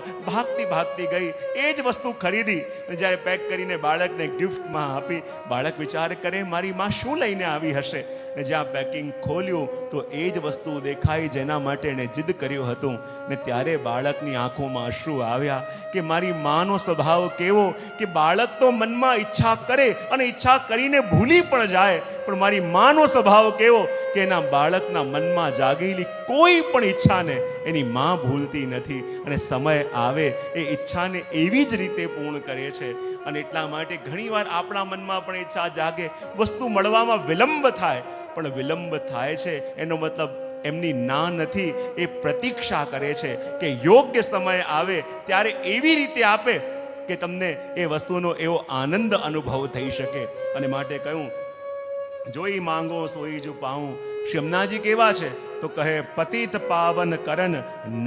ભાગતી ગઈ એ જ વસ્તુ ખરીદી અને જ્યારે પેક કરીને બાળકને ગિફ્ટમાં આપી. બાળક વિચાર કરે મારી માં શું લઈને આવી હશે. ને જ્યાં પેકિંગ ખોલ્યું તો એ જ વસ્તુ દેખાઈ જેના માટે એણે જીદ કર્યું હતું. ને ત્યારે બાળકની આંખોમાં અશ્રુ આવ્યા કે મારી માનો સ્વભાવ કેવો કે બાળક તો મનમાં ઈચ્છા કરે અને ઈચ્છા કરીને ભૂલી પણ જાય, પણ મારી માનો સ્વભાવ કેવો કે એના બાળકના મનમાં જાગેલી કોઈ પણ ઈચ્છાને એની માં ભૂલતી નથી. અને સમય આવે એ ઈચ્છાને એવી જ રીતે પૂર્ણ કરે છે. અને એટલા માટે ઘણીવાર આપણા મનમાં પણ ઈચ્છા જાગે, વસ્તુ મળવામાં વિલંબ થાય, પણ વિલંબ થાય છે એનો મતલબ એમની ના નથી, એ પ્રતીક્ષા કરે છે કે યોગ્ય સમય આવે ત્યારે એવી રીતે આપે કે તમને એ વસ્તુનો એવો આનંદ અનુભવ થઈ શકે. અને માટે કહ્યું, જોઈ માંગો સોઈ જો પાઉં. શ્રી યમુનાજી કેવા છે તો કહે, પતિત પાવન કરન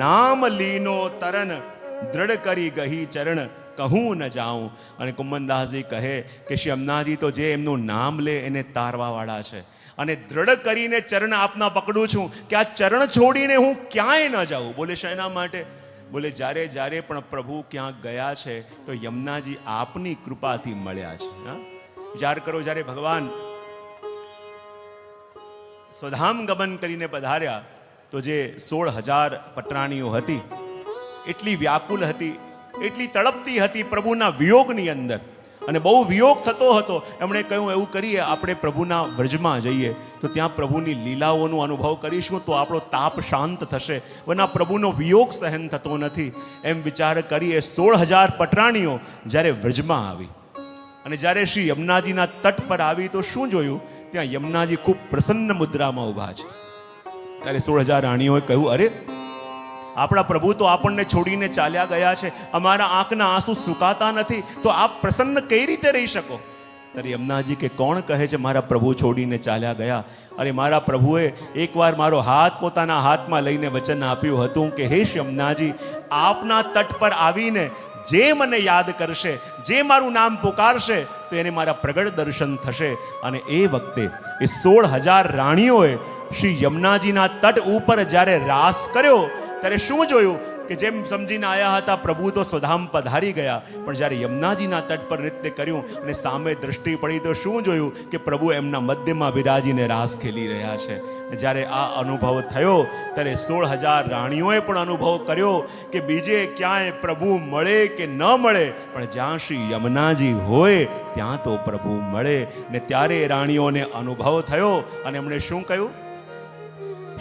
નામ લીનો તરન, દ્રઢ કરી ગહી ચરણ કહું ન જાઉં. અને કુંમનદાસજી કહે કે શ્રી યમુનાજી તો જે એમનું નામ લે એને તારવા વાળા છે. અને દ્રઢ કરીને ચરણ આપના પકડું છું કે આ ચરણ છોડીને હું ક્યાંય ન જાઉં. બોલે શેના માટે? બોલે જ્યારે પણ પ્રભુ ક્યાંક ગયા છે તો યમુનાજી આપની કૃપાથી મળ્યા છે. વિચાર કરો, જ્યારે ભગવાન સ્વધામ ગમન કરીને પધાર્યા તો જે 16,000 પટરાણીઓ હતી એટલી વ્યાકુલ હતી, એટલી તડપતી હતી પ્રભુના વિયોગની અંદર. અને બહુ વિયોગ થતો હતો. એમણે કહ્યું, એવું કરીએ આપણે પ્રભુના વ્રજમાં જઈએ તો ત્યાં પ્રભુની લીલાઓનો અનુભવ કરીશું તો આપણો તાપ શાંત થશે, વરના પ્રભુનો વિયોગ સહન થતો નથી. એમ વિચાર કરીએ 16,000 પટરાણીઓ જ્યારે વ્રજમાં આવી અને જ્યારે શ્રી યમુનાજીના તટ પર આવી તો શું જોયું? ત્યાં યમુનાજી ખૂબ પ્રસન્ન મુદ્રામાં ઊભા છે. ત્યારે 16,000 રાણીઓએ કહ્યું, અરે આપણા પ્રભુ તો આપણને છોડીને ચાલ્યા ગયા છે, અમારા આંખના આંસુ સુકાતા નથી, તો આપ પ્રસન્ન કઈ રીતે રહી શકો? ત્યારે યમુનાજી કે કોણ કહે છે મારા પ્રભુ છોડીને ચાલ્યા ગયા? અરે મારા પ્રભુએ એકવાર મારો હાથ પોતાના હાથમાં લઈને વચન આપ્યું હતું કે હે યમુનાજી, આપના તટ પર આવીને જે મને યાદ કરશે, જે મારું નામ પુકારશે તો એને મારા પ્રગટ દર્શન થશે. અને એ વખતે એ 16,000 રાણીઓએ શ્રી યમુનાજીના તટ ઉપર જ્યારે રાસ કર્યો ત્યારે શું જોયું કે જેમ સમજીને આવ્યા હતા પ્રભુ તો સ્વધામ પધારી ગયા, પણ જ્યારે યમુનાજીના તટ પર નૃત્ય કર્યું અને સામે દ્રષ્ટિ પડી તો શું જોયું કે પ્રભુ એમના મધ્યમાં વિરાજીને રાસ ખેલી રહ્યા છે. જ્યારે આ અનુભવ થયો ત્યારે 16,000 રાણીઓએ પણ અનુભવ કર્યો કે બીજે ક્યાંય પ્રભુ મળે કે ન મળે, પણ જ્યાં શ્રી યમુનાજી હોય ત્યાં તો પ્રભુ મળે. ને ત્યારે રાણીઓને અનુભવ થયો અને એમણે શું કહ્યું?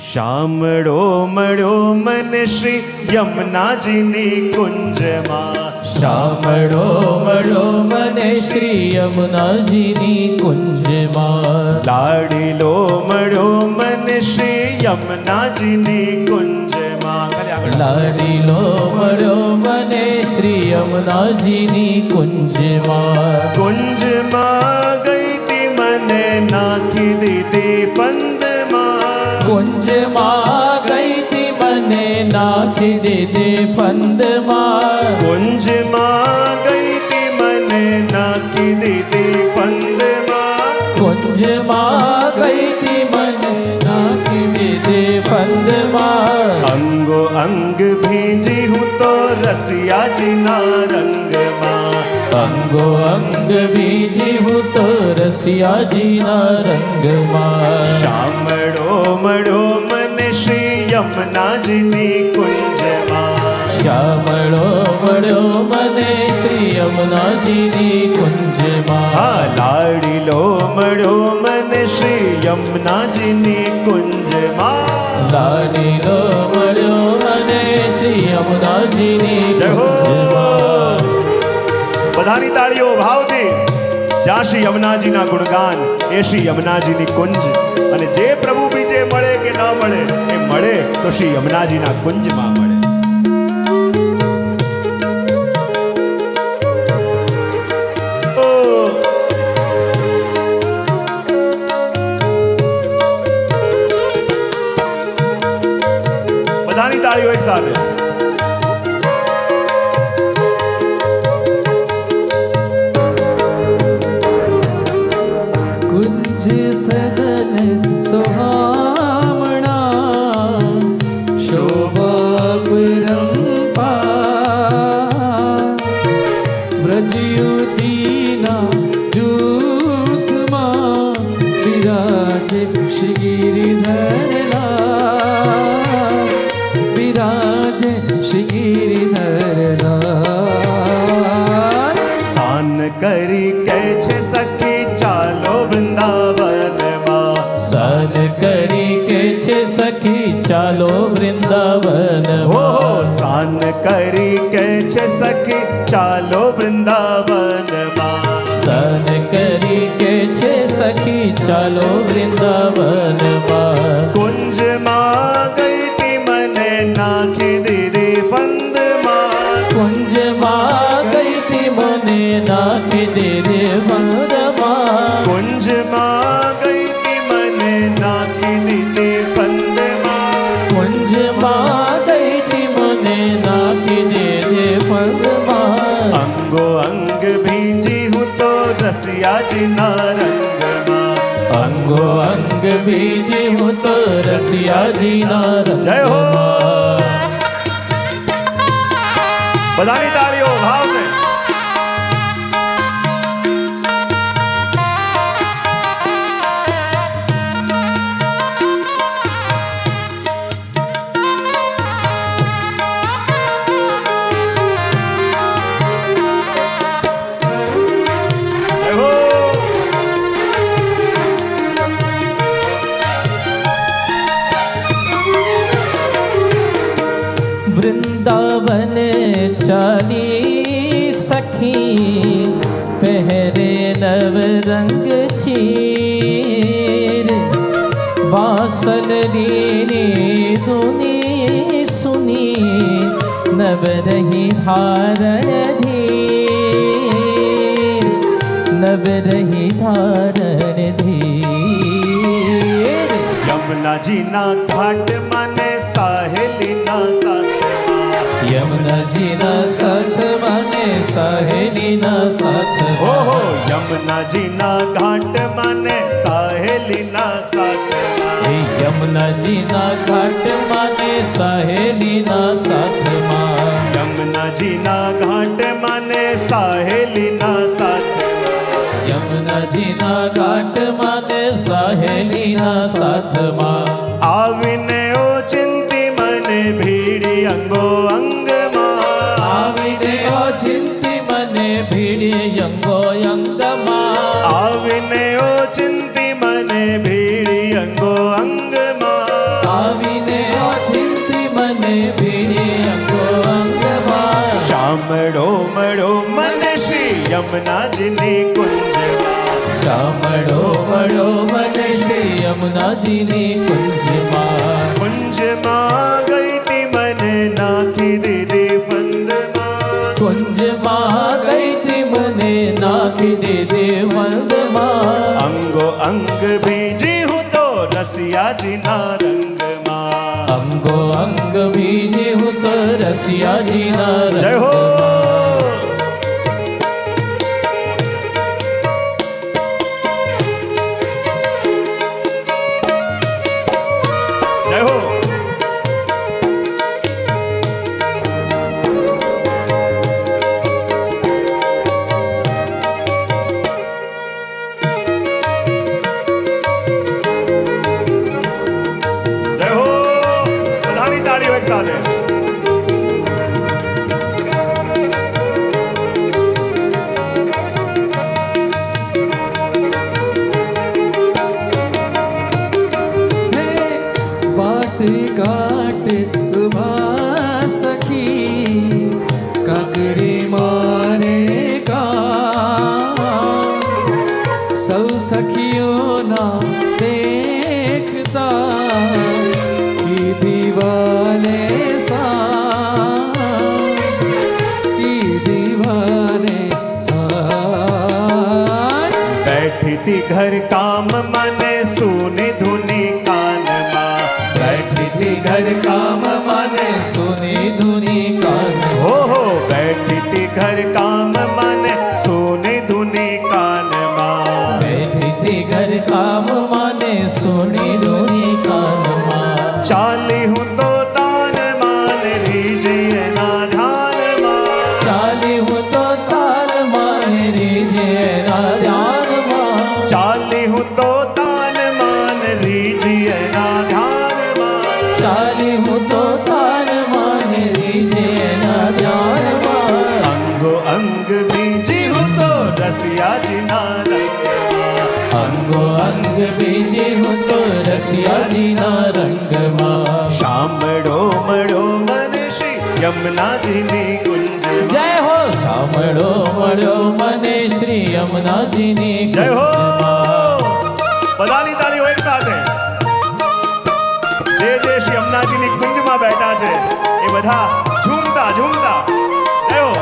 શામળો મળ્યો મન શ્રી યમુનાજીની કુંજમાં, શામળો મળો મને શ્રી યમુનાજીની કુંજમાં લાડીલો મળ્યો મને શ્રી યમુનાજીની કુંજમાં. ખાલી આગળ. લાડીલો મળ્યો મને શ્રી યમુનાજીની કુંજમાં કુંજમાં ગઈ તી મને નાખી દીધી ફંદમાં. કુંજમાં ગઈ તી મને નાખી દીધી ફંદમાં કુંજમાં ગઈ તી મને નાખી દીધી ફંદમાં. કુંજમાં ગઈ તી મને નાખી દીધી ફંદમાં અંગો અંગ ભીજી હું તો રસિયાજીના રંગમાં. અંગો અંગ બીજી હું તો રસિયાજીના રંગમાં શામળો મળ્યો મને શ્રી યમુનાજીની કુંજમાં. શ્યામળો મળ્યો મને શ્રી યમુનાજીની કુંજમાં હા લાડીલો મળ્યો મને શ્રી યમુનાજીની કુંજમાં. લાડીલો મળ્યો મને શ્રી યમુનાજીની જય હો. કુંજમાં બધાની તાળીઓ ભાવથી. જ્યાં શ્રી યમુનાજીના ગુણગાન એ શ્રી યમુનાજીની કુંજ. અને જે પ્રભુ બીજે મળે કે ન મળે, એ મળે તો શ્રી યમુનાજીના કુંજમાં મળે. ઓ. બધાની તાળીઓ એક સાથે. કુંજ સદન સોહામણા શોભા પરંપા વ્રજયુતિના જૂથમાં વિરાજે શ્રી ગિરિધરલા વિરાજે શ્રી ગિરિધરલા સાન કરી કે છે સખી ચાલો વૃંદાવનમાં. સાન કરી કે છે સખી ચાલો વૃંદાવનમાં હો સાન કરી કે છે સખી ચાલો વૃંદાવનમાં. સાન કરી કે છે સખી ચાલો વૃંદાવનમાં કુંજમાં ગઈ તી મને નાખી દીધી ફંદમાં. કુંજમાં ગઈ તી મને નાખી દીધી ફંદમાં કુંજમાં ગઈ તી મને નાખી દીધી ફંદમાં. કુંજમાં ગઈ તી મને નાખી દીધી ફંદમાં અંગો અંગ ભીજી હું તો રસિયાજીના રંગમાં. અંગો અંગ બીજી હું તો રસિયાજીના જય હો. રંગમાં બધાની તાળીઓ ભાવશે. જય હો. वृंदावन चाली सखी पहरे नव रंग चीर वासल लीने धुनी सुनी नव रही धारण धीर नव रही धारण धीर યમુનાજીના ઘાટ મને સાહેલીના સાથમાં. યમુનાજીના સાથ મને સહેલીના સાથ ઓહો યમુનાજીના ઘાટ મને સાહેલીના સાથમાં. હે યમુનાજીના ઘાટ મને સહેલીના સાથમાં યમુનાજીના ઘાટ મને સાહેલીના સાથમાં. યમુનાજીના ઘાટ મને સહેલીના સાથમાં આવીને ઓચિંતી મને ભીડી અંગો અંગમાં. આવીને ઓચિંતી મને ભીડી અંગો અંગમાં આવીને ઓચિંતી મને ભીડી અંગો અંગમાં. આવીને ઓચિંતી મને ભીડી અંગો અંગમાં શામળો યમુનાજીની કુંજમાં. શામળો મળ્યો મને શ્રી યમુનાજીની કુંજમાં. કુંજમાં ગઈ તી મને નાખી દીધી ફંદમાં. કુંજમાં ગઈ તી મને નાખી દીધી વંદમાં. અંગો અંગ બીજી હું તો રસિયાજીના રંગમાં. અંગો અંગ બીજી હું તો રસિયાજીના જય હો. જય હો. જય હો. બધાની તાળીઓ એક સાથે. હે વાટ ઘાટ ઉભા સખી કાકરી મારે કા. સૌ સખીઓના દેખતા દીવાને સા દીવાને સા. बैठी थी घर काम मने सुने धुनी कानमा. बैठी थी घर काम माने सुनी धुनी कान. हो बैठी थी घर काम मने सुने धुनी कानमा. बैठी थी घर काम माने सुनी धुनी कानमा. चाली हूँ तो तान मान रीजिए ना ध्यान मान. चाली हूँ तो ताल माने रीजे ना ध्यान मान. चाली हूँ तो तान मान रीजिए ना ध्यान मान. चाली हूँ तो ताल माने रीजे ना ध्यान मान. अंगो अंग बीजी हूँ तो रसिया जी ना रंगमा. अंगो अंग बीजे हूँ तो रसिया जी ना रंगमा. શામળો મળો મન શ્રી યમુનાજીની કુંજમાં. જય હો. શામળો મળ્યો મને શ્રી યમુનાજીની જય હો. કુંજમાં. બધાની તાળીઓ એક સાથે. જે શ્રી યમુનાજીની કુંજમાં બેઠા છે એ બધા ઝૂમતા ઝૂમતા જય હો.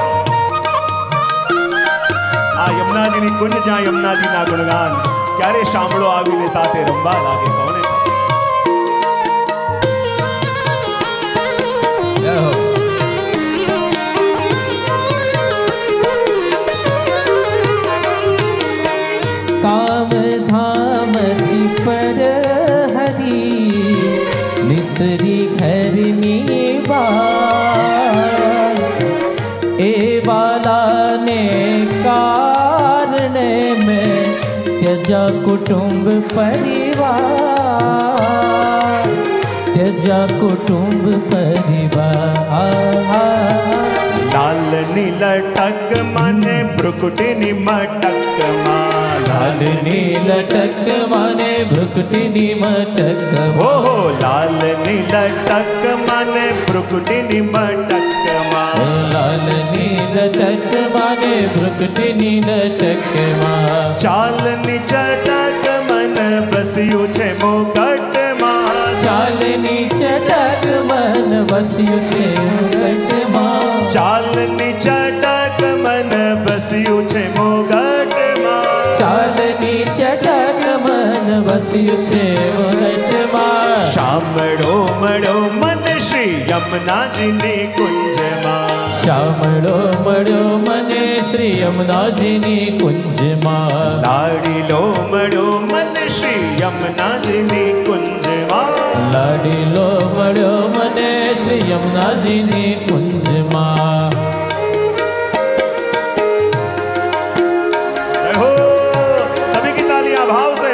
આ યમુનાજીની કુંજ જ્યાં યમુનાજીના ગુણગાન ક્યારે શામળો આવીને સાથે રમવા લાગે કોને ખબર? જય હો. કામ ધામ થી પર હરી નિસરી ઘરની બાર. એ વાલાને કારણે મેં ત્યજા કુટુંબ પરિવાર. ત્યજા કુટુંબ પરિવાર. લાલ નીલટક મને ભ્રુકુટીની મટકમાં. લાલ નીલટક મને ભ્રુકટીની મટક. હો લાલ નીલટક મને ભ્રુકુટીની મટકમાં. લાલ નીલટક મને ભ્રુકટીની લટકમાં. ચાલની ચટક મન બસ્યું છે મોકટમાં. ચાલની ચટક મન વસ્યું છે મુગટમાં. ચાલની ચટક મન બસ્યું છે મોગટમાં. ચાલની ચટક મન વસ્યું છે મુગટમાં. શામળો મળ્યો મન શ્રી યમુનાજીની કુંજમાં. શામળો મળ્યો મને શ્રી યમુનાજીની કુંજમાં. લાડીલો મળ્યો મન શ્રી યમુનાજીની કુંજમાં. લાડીલો મળ્યો મને શ્રી યમુનાજીની કુંજમાં. जय हो. सभी की तालियां भाव से.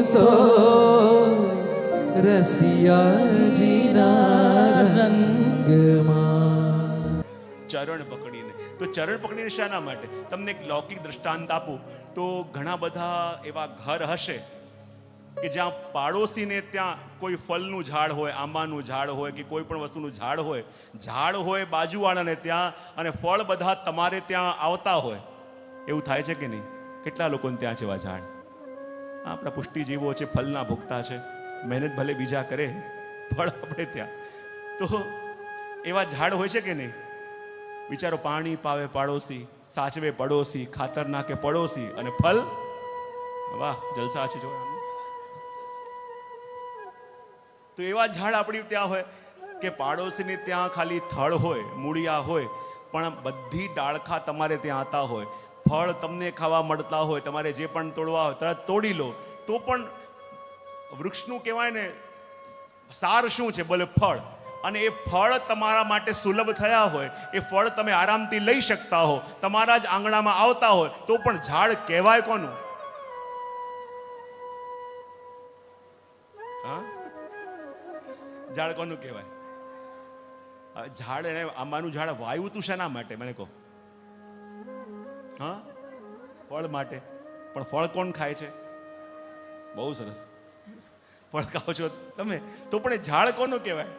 તો રસિયાજીના રંગમાં. ચરણ પકડીને. તો ચરણ પકડીને શાના માટે? તમને એક લૌકિક દ્રષ્ટાંત આપું તો ઘણા બધા એવા ઘર હશે કે જ્યાં પાડોશીને ત્યાં કોઈ ફળનું ઝાડ હોય, આંબાનું ઝાડ હોય કે કોઈ પણ વસ્તુનું ઝાડ હોય બાજુવાળાને ત્યાં, અને ફળ બધા તમારે ત્યાં આવતા હોય. એવું થાય છે કે નહીં? કેટલા લોકોને ત્યાં છે એવા ઝાડ? આપણા પુષ્ટિજીવો છે, ફળના ભોગતા છે, મહેનત ભલે બીજા કરે, ફળ આપણે ત્યાં. તો એવા ઝાડ હોય છે કે નહીં? બિચારો પાણી પાવે પાડોશી, સાચવે પડોશી, ખાતર નાખે પડોશી, અને ફળ વાહ જલસા છે જો. તો એવા ઝાડ આપણી ત્યાં હોય કે પાડોશીને ત્યાં ખાલી થડ હોય, મૂળિયા હોય, પણ બધી ડાળખા તમારે ત્યાં આતા હોય, ફળ તમને ખાવા મળતા હોય, તમારે જે પણ તોડવા હોય તરત તોડી લો. તો પણ વૃક્ષનું કહેવાય ને સાર શું છે? બોલે ફળ. અને એ ફળ તમારા માટે સુલભ થયા હોય, એ ફળ તમે આરામથી લઈ શકતા હો, તમારા જ આંગણામાં આવતા હોય, તો પણ ઝાડ કહેવાય કોનું? હા, ઝાડ કોનું કહેવાય? ઝાડ એને આંબાનું ઝાડ વાવ્યું તું શાના માટે મને કહો? હા, ફળ માટે. પણ ફળ કોણ ખાય છે? બહુ સરસ, ફળ ખાઓ છો તમે. તો પણ એ ઝાડ કોનું કહેવાય?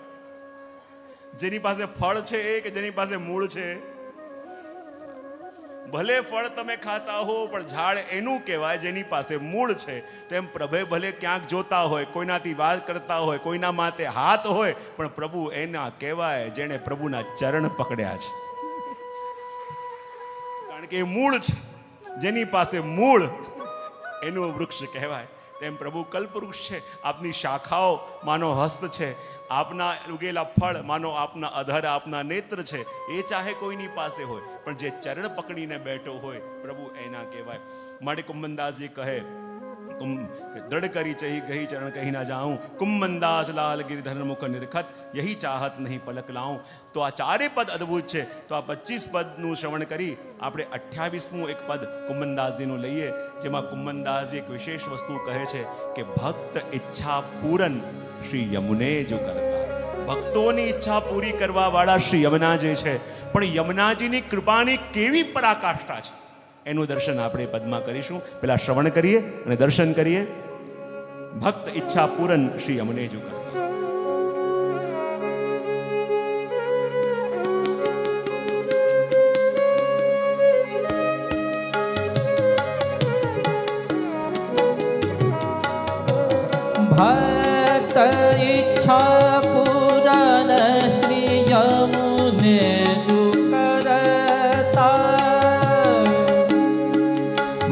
જેની પાસે ફળ છે એ, કે જેની પાસે મૂળ છે? ભલે ફળ તમે ખાતા હો, પણ ઝાડ એનું કહેવાય જેની પાસે મૂળ છે. તેમ પ્રભે ભલે ક્યાંક જોતા હોય, કોઈનાથી વાત કરતા હોય, કોઈના માથે હાથ હોય, પણ પ્રભુ એના કહેવાય જેણે પ્રભુના ચરણ પકડ્યા છે. કારણ કે એ મૂળ છે. જેની પાસે મૂળ એનું વૃક્ષ કહેવાય. તેમ પ્રભુ કલ્પવૃક્ષ છે. આપની શાખાઓ માનો હસ્ત છે, આપના ઉગેલા ફળ માનો આપના અધર, આપના નેત્ર છે. એ ચાહે કોઈની પાસે હોય, પણ જે ચરણ પકડીને બેઠો હોય પ્રભુ એના કહેવાય. માટે કુંભનદાસજી કહે, દ્રઢ કરી ચહી ગઈ ચરણ કહી ના જાઉં, કુંભનદાસ લાલ ગિરધર મુખ નિરખત, યહી ચાહત નહીં પલક લાઉં. તો આ ચારે પદ અદ્ભુત છે. તો આ 25 પદનું શ્રવણ કરી આપણે 28મું એક પદ કુંભનદાસજીનું લઈએ, જેમાં કુંભનદાસજી એક વિશેષ વસ્તુ કહે છે કે ભક્ત ઈચ્છા પૂરન શ્રી યમુને જો કરતા. ભક્તોની ઈચ્છા પૂરી કરવા વાળા શ્રી યમુના જે છે, પણ યમુનાજીની કૃપાની કેવી પરાકાષ્ઠા છે એનું દર્શન આપણે પદમાં કરીશું. પેલા શ્રવણ કરીએ અને દર્શન કરીએ. ભક્ત ઈચ્છા પૂરન શ્રી યમુને જો કરતા. ભક્ત ઈચ્છા પૂરન શ્રી યમુને જો કરતા.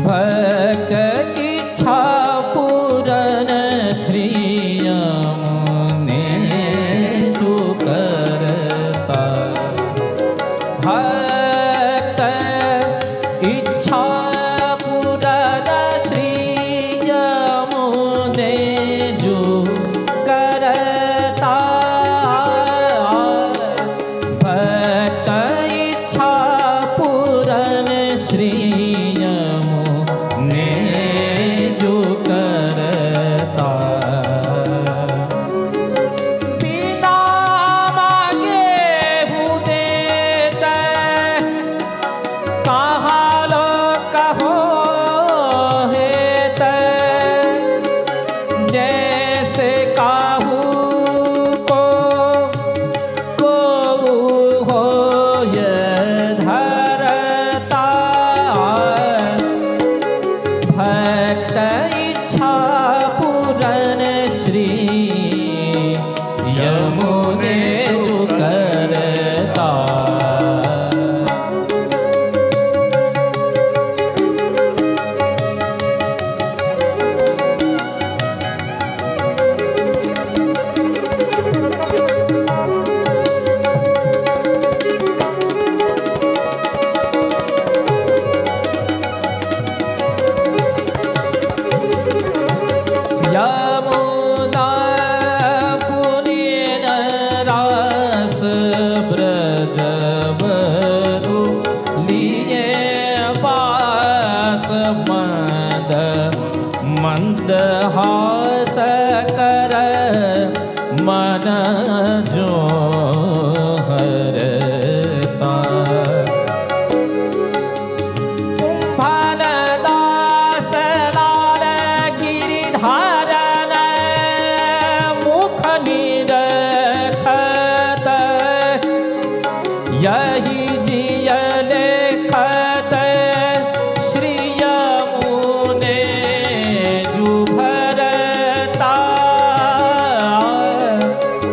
ભક્ત ઈચ્છા પૂરન શ્રી યમુને જો કરતા. ભક્ત ઈચ્છા પૂરન શ્રી યમુને જો કરતા. ભક્ત ઈચ્છા પૂરન શ્રી યમુને જો કરતા. પિતા માગે હું દેતા, कहाँ लो कहो हेत, जैसे काहू को हो ये धरता. भक्त इच्छा पूरन श्री यमुने जो करता. યમુના પુનિન રાસ બ્રજ બરુ લીએ પાસ મદ મંદહાસ કર મન જો હરતા કુંભાલ દાસ લાલ ગિરિધારન મુખ નિરખત યહી જીય લેખત શ્રી યમુને જુભરતા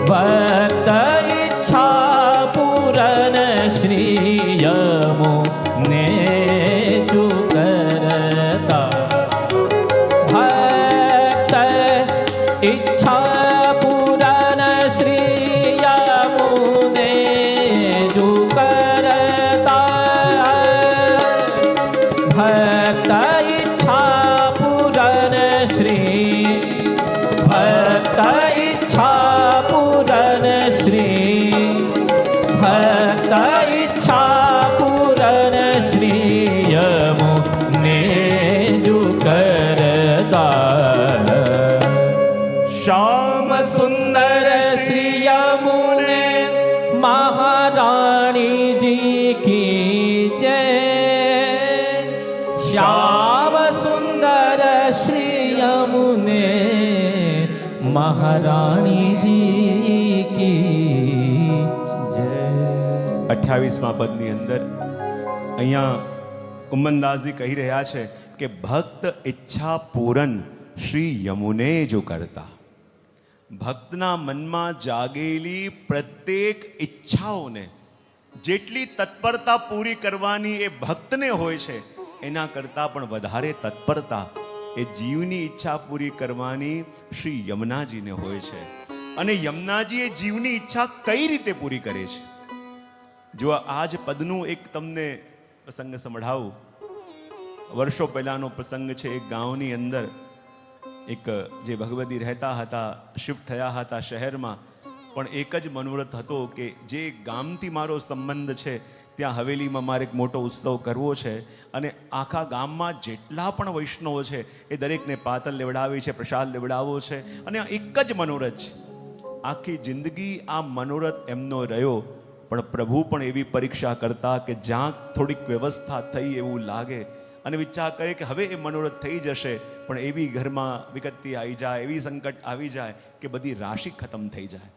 ભક્ત ઈચ્છા પૂરન શ્રી યમુને જુકરતા ભક્ત ઈચ્છા પૂરન શ્રી યમુને જુકરતા ભક્ત ઈચ્છા પૂરન શ્રી ભક્ત ઈચ્છા પૂરન શ્રી ભક્ત ઈચ્છા પૂરન શ્રી યમુને જુકરતા શ્યામ સુંદર શ્રી યમુને મહારાણી જી કી જય શ્યામ સુંદર શ્રી યમુને મહારાણી જી કી જય 28મા પદની અંદર અહીંયા કુંભનદાસજી કહી રહ્યા છે કે ભક્ત ઈચ્છા પૂરન શ્રી યમુને જો કરતા. ભક્તના મનમાં જાગેલી પ્રત્યેક ઈચ્છાઓને જેટલી તત્પરતા પૂરી કરવાની એ ભક્તને હોય છે એના કરતાં પણ વધારે તત્પરતા એ જીવની ઈચ્છા પૂરી કરવાની શ્રી યમુનાજીને હોય છે. અને યમુનાજી એ જીવની ઈચ્છા કઈ રીતે પૂરી કરે છે? જો આ જ પદનું એક તમને પ્રસંગ સંભળાવું. વર્ષો પહેલાનો પ્રસંગ છે. એક ગામની અંદર એક જે ભગવતી રહેતા હતા, શિફ્ટ થયા હતા શહેરમાં, પણ એક જ મનોરથ હતો કે જે ગામથી મારો સંબંધ છે ત્યાં હવેલીમાં મારે એક મોટો ઉત્સવ કરવો છે અને આખા ગામમાં જેટલા પણ વૈષ્ણવો છે એ દરેકને પાતળ લેવડાવી છે, પ્રસાદ લેવડાવવો છે અને આ એક જ મનોરથ છે. આખી જિંદગી આ મનોરથ એમનો રહ્યો. પણ પ્રભુ પણ એવી પરીક્ષા કરતા કે જ્યાં થોડીક વ્યવસ્થા થઈ એવું લાગે અને વિચાર કરે કે હવે એ મનોરથ થઈ જશે, પણ એવી ઘરમાં વિકત્તિ આવી જાય, એવી સંકટ આવી જાય કે બધી રાશિ ખતમ થઈ જાય.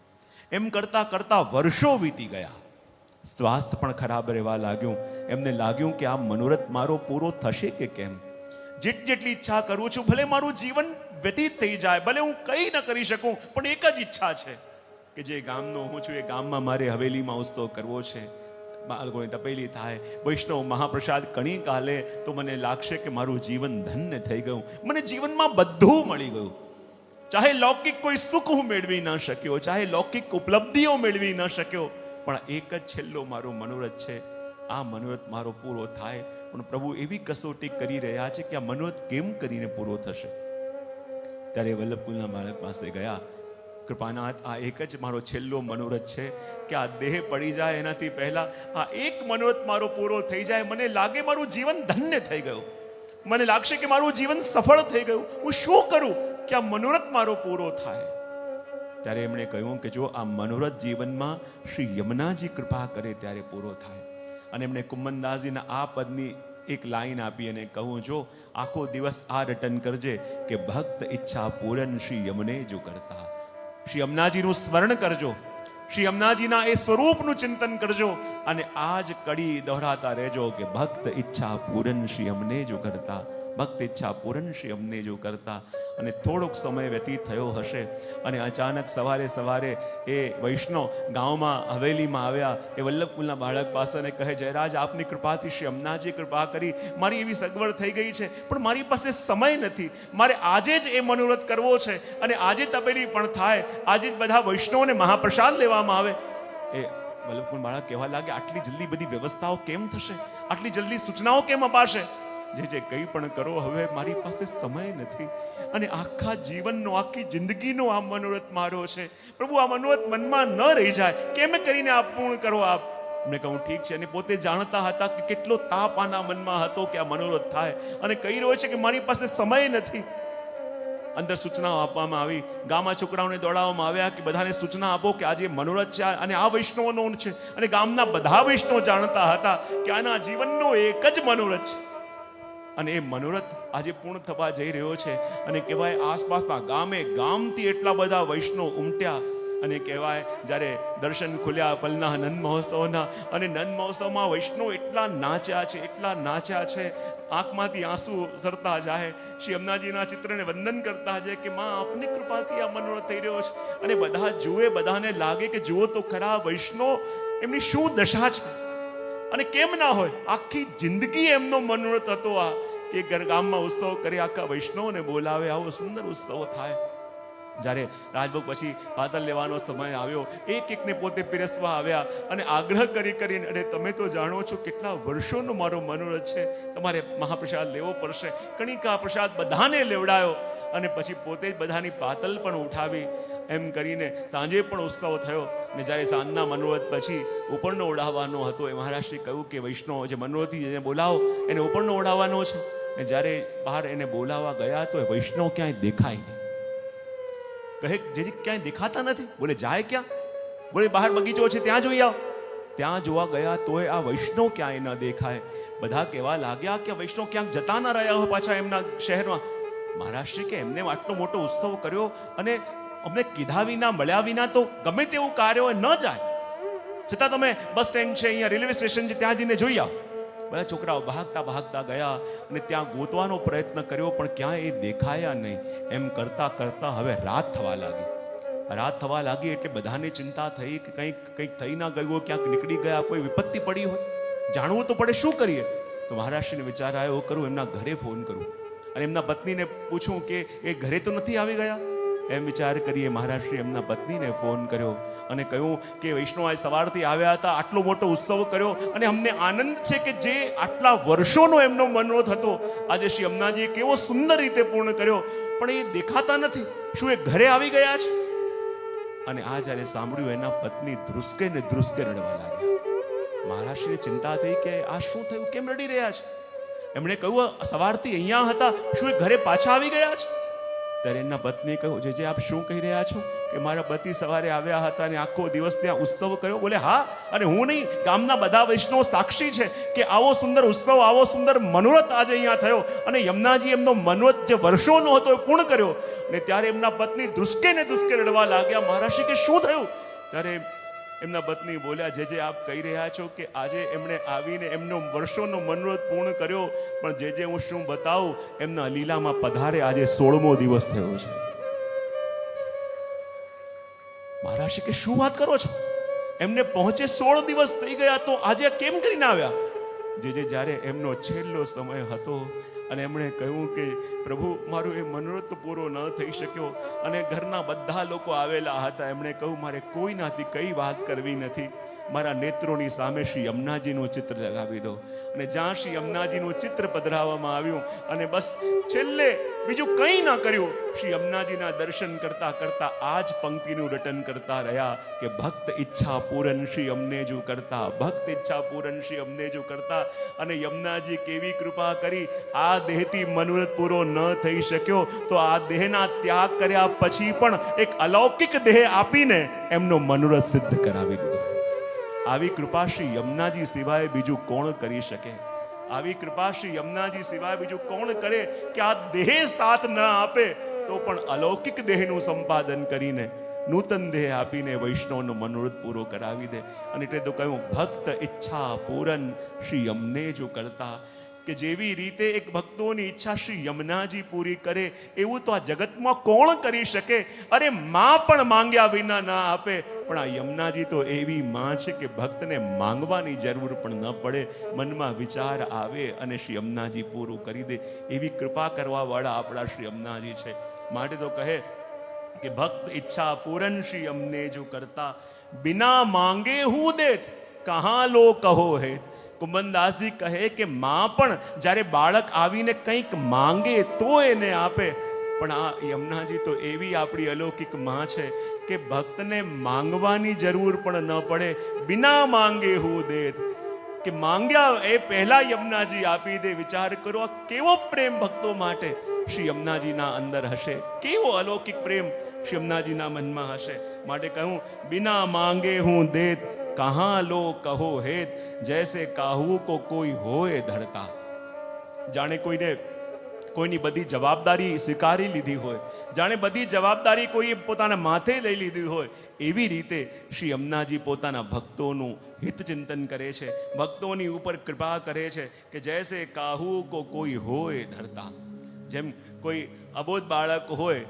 એમ કરતાં કરતાં વર્ષો વીતી ગયા. સ્વાસ્થ્ય પણ ખરાબ રહેવા લાગ્યું. એમને લાગ્યું કે આ મનોરથ મારો પૂરો થશે કે કેમ? જેટલી ઈચ્છા કરું છું, ભલે મારું જીવન વ્યતીત થઈ જાય, ભલે હું કંઈ ન કરી શકું, પણ એક જ ઈચ્છા છે કે જે ગામનો હું છું એ ગામમાં મારે હવેલીમાં ઉત્સવ કરવો છે. બાળકોની તપેલી થાય, વૈષ્ણવ મહાપ્રસાદ કણી કાલે તો મને લાગશે કે મારું જીવન ધન્ય થઈ ગયું, મને જીવનમાં બધું મળી ગયું. ચાહે લૌકિક કોઈ સુખ હું મેળવી ન શક્યો, ચાહે લૌકિક ઉપલબ્ધિઓ મેળવી ન શક્યો, પણ એક જ છેલ્લો મારો મનોરથ છે, આ મનોરથ મારો પૂરો થાય. પણ પ્રભુ એવી કસોટી કરી રહ્યા છે કે આ મનોરથ કેમ કરીને પૂરો થશે? ત્યારે વલ્લભકુલના બાળક પાસે ગયા. કૃપાનાથ, આ એક જ મારો છેલ્લો મનોરથ છે કે આ દેહ પડી જાય એનાથી પહેલા આ એક મનોરથ મારો પૂરો થઈ જાય. મને લાગે મારું જીવન ધન્ય થઈ ગયું, મને લાગશે કે મારું જીવન સફળ થઈ ગયું. હું શું કરું કે આ મનોરથ મારો પૂરો થાય? ત્યારે એમણે કહ્યું કે જો આ મનોરથ જીવનમાં શ્રી યમુનાજી કૃપા કરે ત્યારે પૂરો થાય. અને એમણે કુંભનદાસજીના આ પદની એક લાઈન આપી અને કહું, જો આખો દિવસ આ રટન કરજે કે ભક્ત ઈચ્છા પૂરન શ્રી યમુને જો કરતા. શ્રી યમુનાજીનું સ્મરણ કરજો, શ્રી યમુનાજીના એ સ્વરૂપનું ચિંતન કરજો અને આ જ કડી દોહરાતા રહેજો કે ભક્ત ઈચ્છા પૂરન શ્રી યમુને જો કરતા, ભક્ત ઈચ્છા પૂરન શ્રી યમુને જો કરતા. અને થોડોક સમય વ્યતીત થયો હશે અને અચાનક સવારે સવારે એ વૈષ્ણવ ગામમાં હવેલીમાં આવ્યા. એ વલ્લભકુલના બાળક પાસે ને કહે, જયરાજ, આપની કૃપાથી શ્રી યમુનાજી કૃપા કરી, મારી એવી સગવડ થઈ ગઈ છે, પણ મારી પાસે સમય નથી, મારે આજે જ એ મનોરથ કરવો છે અને આજે તપેલી પણ થાય, આજે જ બધા વૈષ્ણવોને મહાપ્રસાદ લેવામાં આવે. એ વલ્લભકુલ બાળક કહેવા લાગે, આટલી જલ્દી બધી વ્યવસ્થાઓ કેમ થશે? આટલી જલ્દી સૂચનાઓ કેમ અપાશે? જે કંઈ પણ કરો, હવે મારી પાસે સમય નથી અને આખા જીવનનો, આખી જિંદગીનો આ મનોરથ મારો છે. પ્રભુ, આ મનોરથ મનમાં ન રહી જાય, કેમ કરીને આપ પૂર્ણ કરો આપ. મેં કહું, ઠીક છે. અને પોતે જાણતા હતા કે કેટલો તાપ આના મનમાં હતો કે આ મનોરથ થાય અને કહી રહ્યો છે કે મારી પાસે સમય નથી. અંદર સૂચનાઓ આપવામાં આવી, ગામમાં છોકરાઓને દોડાવવામાં આવ્યા કે બધાને સૂચના આપો કે આજે મનોરથ છે અને આ વૈષ્ણવનો છે. અને ગામના બધા વૈષ્ણવ જાણતા હતા કે આના જીવનનો એક જ મનોરથ છે અને એ મનોરથ આજે પૂર્ણ થવા જઈ રહ્યો છે. અને કહેવાય આસપાસના ગામથી એટલા બધા વૈષ્ણવ ઉમટ્યા અને કહેવાય જ્યારે દર્શન ખુલ્યા પલના નંદ મહોત્સવના, અને નંદ મહોત્સવમાં વૈષ્ણવ એટલા નાચ્યા છે, આંખમાંથી આંસુ સરતા જાય. શ્રી યમુનાજીના ચિત્રને વંદન કરતા જાય કે માં આપની કૃપાથી આ મનોરથ થઈ રહ્યો છે. અને બધા જુએ, બધાને લાગે કે જુઓ તો ખરા વૈષ્ણવ એમની શું દશા છે અને કેમ ના હોય. આખી જિંદગી એમનો મનોરથ હતો આ કે ગામમાં ઉત્સવ કરે, આખા વૈષ્ણવને બોલાવે, આવો સુંદર ઉત્સવ થાય. જ્યારે રાજભોગ પછી પાતળ લેવાનો સમય આવ્યો, એકને પોતે પીરસવા આવ્યા અને આગ્રહ કરીને, અને તમે તો જાણો છો કેટલા વર્ષોનો મારો મનોરથ છે, તમારે મહાપ્રસાદ લેવો પડશે. કણિકા પ્રસાદ બધાને લેવડાયો અને પછી પોતે જ બધાની પાતળ પણ ઉઠાવી. એમ કરીને સાંજે પણ ઉત્સવ થયો. ને જ્યારે સાંજના મનોરથ પછી ઉપરનો ઓઢાવવાનો હતો, એ મહારાજશ્રી કહ્યું કે વૈષ્ણવ જે મનોરથી જેને બોલાવો એને ઉપરનો ઓઢાવવાનો છે. ને જ્યારે બહાર એને બોલાવવા ગયા તો એ વૈષ્ણવ ક્યાંય દેખાય નહીં. કહે જેજી ક્યાંય દેખાતા નથી. બોલે જાય ક્યાં? બોલે બહાર બગીચો છે ત્યાં જોઈ આવ. ત્યાં જોવા ગયા તોય આ વૈષ્ણવ ક્યાંય ન દેખાય. બધા કહેવા લાગ્યા કે વૈષ્ણવ ક્યાંક જતા ના રહ્યા હોય પાછા એમના શહેરમાં. મહારાજશ્રી કે એમને આટલો મોટો ઉત્સવ કર્યો અને અમને કીધા વિના, મળ્યા વિના તો ગમે તેવું કાર્ય હોય ન જાય, છતાં તમે બસ સ્ટેન્ડ છે, અહીંયા રેલવે સ્ટેશન છે, ત્યાં જઈને જોઈ આવો. બધા છોકરાઓ ભાગતા ગયા અને ત્યાં ગોતવાનો પ્રયત્ન કર્યો પણ ક્યાંય એ દેખાયા નહીં. એમ કરતા હવે રાત થવા લાગી એટલે બધાને ચિંતા થઈ કે કંઈક થઈ ના ગયું હોય, ક્યાંક નીકળી ગયા, કોઈ વિપત્તિ પડી હોય, જાણવું તો પડે, શું કરીએ? તો મહારાજશ્રીને વિચાર આવ્યો, કરું એમના ઘરે ફોન કરું અને એમના પત્નીને પૂછું કે એ ઘરે તો નથી આવી ગયા. એમ વિચાર કરીએ મહારાજશ્રી એમના પત્નીને ફોન કર્યો અને કહ્યું કે વૈષ્ણવ આજ સવારથી આવ્યા હતા, આટલો મોટો ઉત્સવ કર્યો અને અમને આનંદ છે કે જે આટલા વર્ષોનો એમનો મનોરથ હતો આજે શ્રી યમુનાજીએ કેવો સુંદર રીતે પૂર્ણ કર્યો, પણ એ દેખાતા નથી. શું એ ઘરે આવી ગયા છે? અને આ જ્યારે સાંભળ્યું એના પત્ની ધ્રુસકે રડવા લાગ્યા. મહારાજશ્રીને ચિંતા થઈ કે આ શું થયું, કેમ રડી રહ્યા છે? એમણે કહ્યું સવારથી અહીંયા હતા, શું એ ઘરે પાછા આવી ગયા છે? ત્યારે એના પત્ની કહ્યું, જે આપ શું કહી રહ્યા છો કે મારા પતિ સવારે આવ્યા હતા અને આખો દિવસ ત્યાં ઉત્સવ કર્યો? બોલે હા, અને હું નહીં, ગામના બધા વૈષ્ણવ સાક્ષી છે કે આવો સુંદર ઉત્સવ, આવો સુંદર મનોરથ આજે અહીંયા થયો અને યમુનાજી એમનો મનોરથ જે વર્ષોનો હતો એ પૂર્ણ કર્યો. ને ત્યારે એમના પત્ની ધ્રુસકે રડવા લાગ્યા. મહારાજશ્રી કે શું થયું? ત્યારે એમના પત્ની બોલ્યા, જે આપ કહી રહ્યા છો કે આજે એમણે આવીને એમનો વર્ષોનો મનોરથ પૂર્ણ કર્યો, પણ જે હું શું બતાવું, એમના લીલામાં પધારે આજે 16મો દિવસ થયો છે. મહારાજ કે શું વાત કરો છો? એમને પહોંચે 16 દિવસ થઈ ગયા તો આજે કેમ કરીને આવ્યા? જે જ્યારે એમનો છેલ્લો સમય હતો અને એમણે કહ્યું કે પ્રભુ મારો એ મનોરથ પૂરો ન થઈ શક્યો અને ઘરના બધા લોકો આવેલા હતા. એમણે કહ્યું મારે કોઈનાથી કઈ વાત કરવી નથી, મારા નેત્રોની સામે શ્રી યમુનાજીનું ચિત્ર લગાવી દો. અને જ્યાં શ્રી યમુનાજીનું ચિત્ર પધરાવવામાં આવ્યું અને બસ છેલ્લે બીજું કંઈ ના કર્યું, શ્રી યમુનાજીના દર્શન કરતા આ જ પંક્તિનું રટન કરતા રહ્યા કે ભક્ત ઈચ્છા પૂરન શ્રી યમુનેજુ કરતા, ભક્ત ઈચ્છા પૂરન શ્રી યમુનેજુ કરતા. અને યમુનાજી કેવી કૃપા કરી, આ દેહથી મનોરથ પૂરો ન થઈ શક્યો તો આ દેહના ત્યાગ કર્યા પછી પણ એક અલૌકિક દેહ આપીને એમનો મનોરથ સિદ્ધ કરાવી દીધો. આવી કૃપા શ્રી યમુનાજી સિવાય બીજું કોણ કરી શકે? આવી કૃપા શ્રી યમુનાજી સિવાય બીજું કોણ કરે કે આ દેહ સાથ ન આપે તો પણ અલૌકિક દેહનું સંપાદન કરીને નૂતન દેહ આપીને વૈષ્ણવનો મનોરથ પૂરો કરાવી દે. અને એટલે તો કહ્યું ભક્ત ઈચ્છા પૂરન શ્રી યમુનેજુ કરતા, કે જેવી રીતે એક ભક્તોની ઈચ્છા શ્રી યમુનાજી પૂરી કરે એવું તો આ જગતમાં કોણ કરી શકે? અરે માં પણ માંગ્યા વિના ના આપે, પણ આ યમુનાજી તો એવી માં છે કે ભક્તને માંગવાની જરૂર પણ ન પડે, મનમાં વિચાર આવે અને શ્રી યમુનાજી પૂરું કરી દે. એવી કૃપા કરવા વાળા આપણા શ્રી યમુનાજી છે. માટે તો કહે કે ભક્ત ઈચ્છા પૂરન શ્રી યમુનેજુ કરતા, બિના માંગે હું દેત કહા લો કહો હે. કુંભનદાસજી કહે કે માં પણ જ્યારે બાળક આવીને કંઈક માંગે તો એને આપે, પણ આ યમુનાજી તો એવી આપણી અલૌકિક માં છે કે ભક્તને માંગવાની જરૂર પણ ન પડે, બિના માંગે હું દેત, કે માંગ્યા એ પહેલા યમુનાજી આપી દે. વિચાર કરો આ કેવો પ્રેમ ભક્તો માટે. શ્રી યમુનાજીના અંદર હશે, કેવો અલૌકિક પ્રેમ શ્રી યમુનાજીના મનમાં હશે. માટે કહું, બિના માંગે હું દેત, કહા લો કહો હેત, જૈસે કાહુ કો કોઈ હોય ધરતા. જાણે કોઈની બધી જવાબદારી સ્વીકારી લીધી હોય, જાણે બધી જવાબદારી કોઈએ પોતાના માથે લઈ લીધી હોય, એવી રીતે શ્રી યમુનાજી પોતાના ભક્તોનું હિત ચિંતન કરે છે, ભક્તોની ઉપર કૃપા કરે છે કે જૈસે કાહુ કો કોઈ હોય ધરતા. જેમ કોઈ અબોધ બાળક હોય,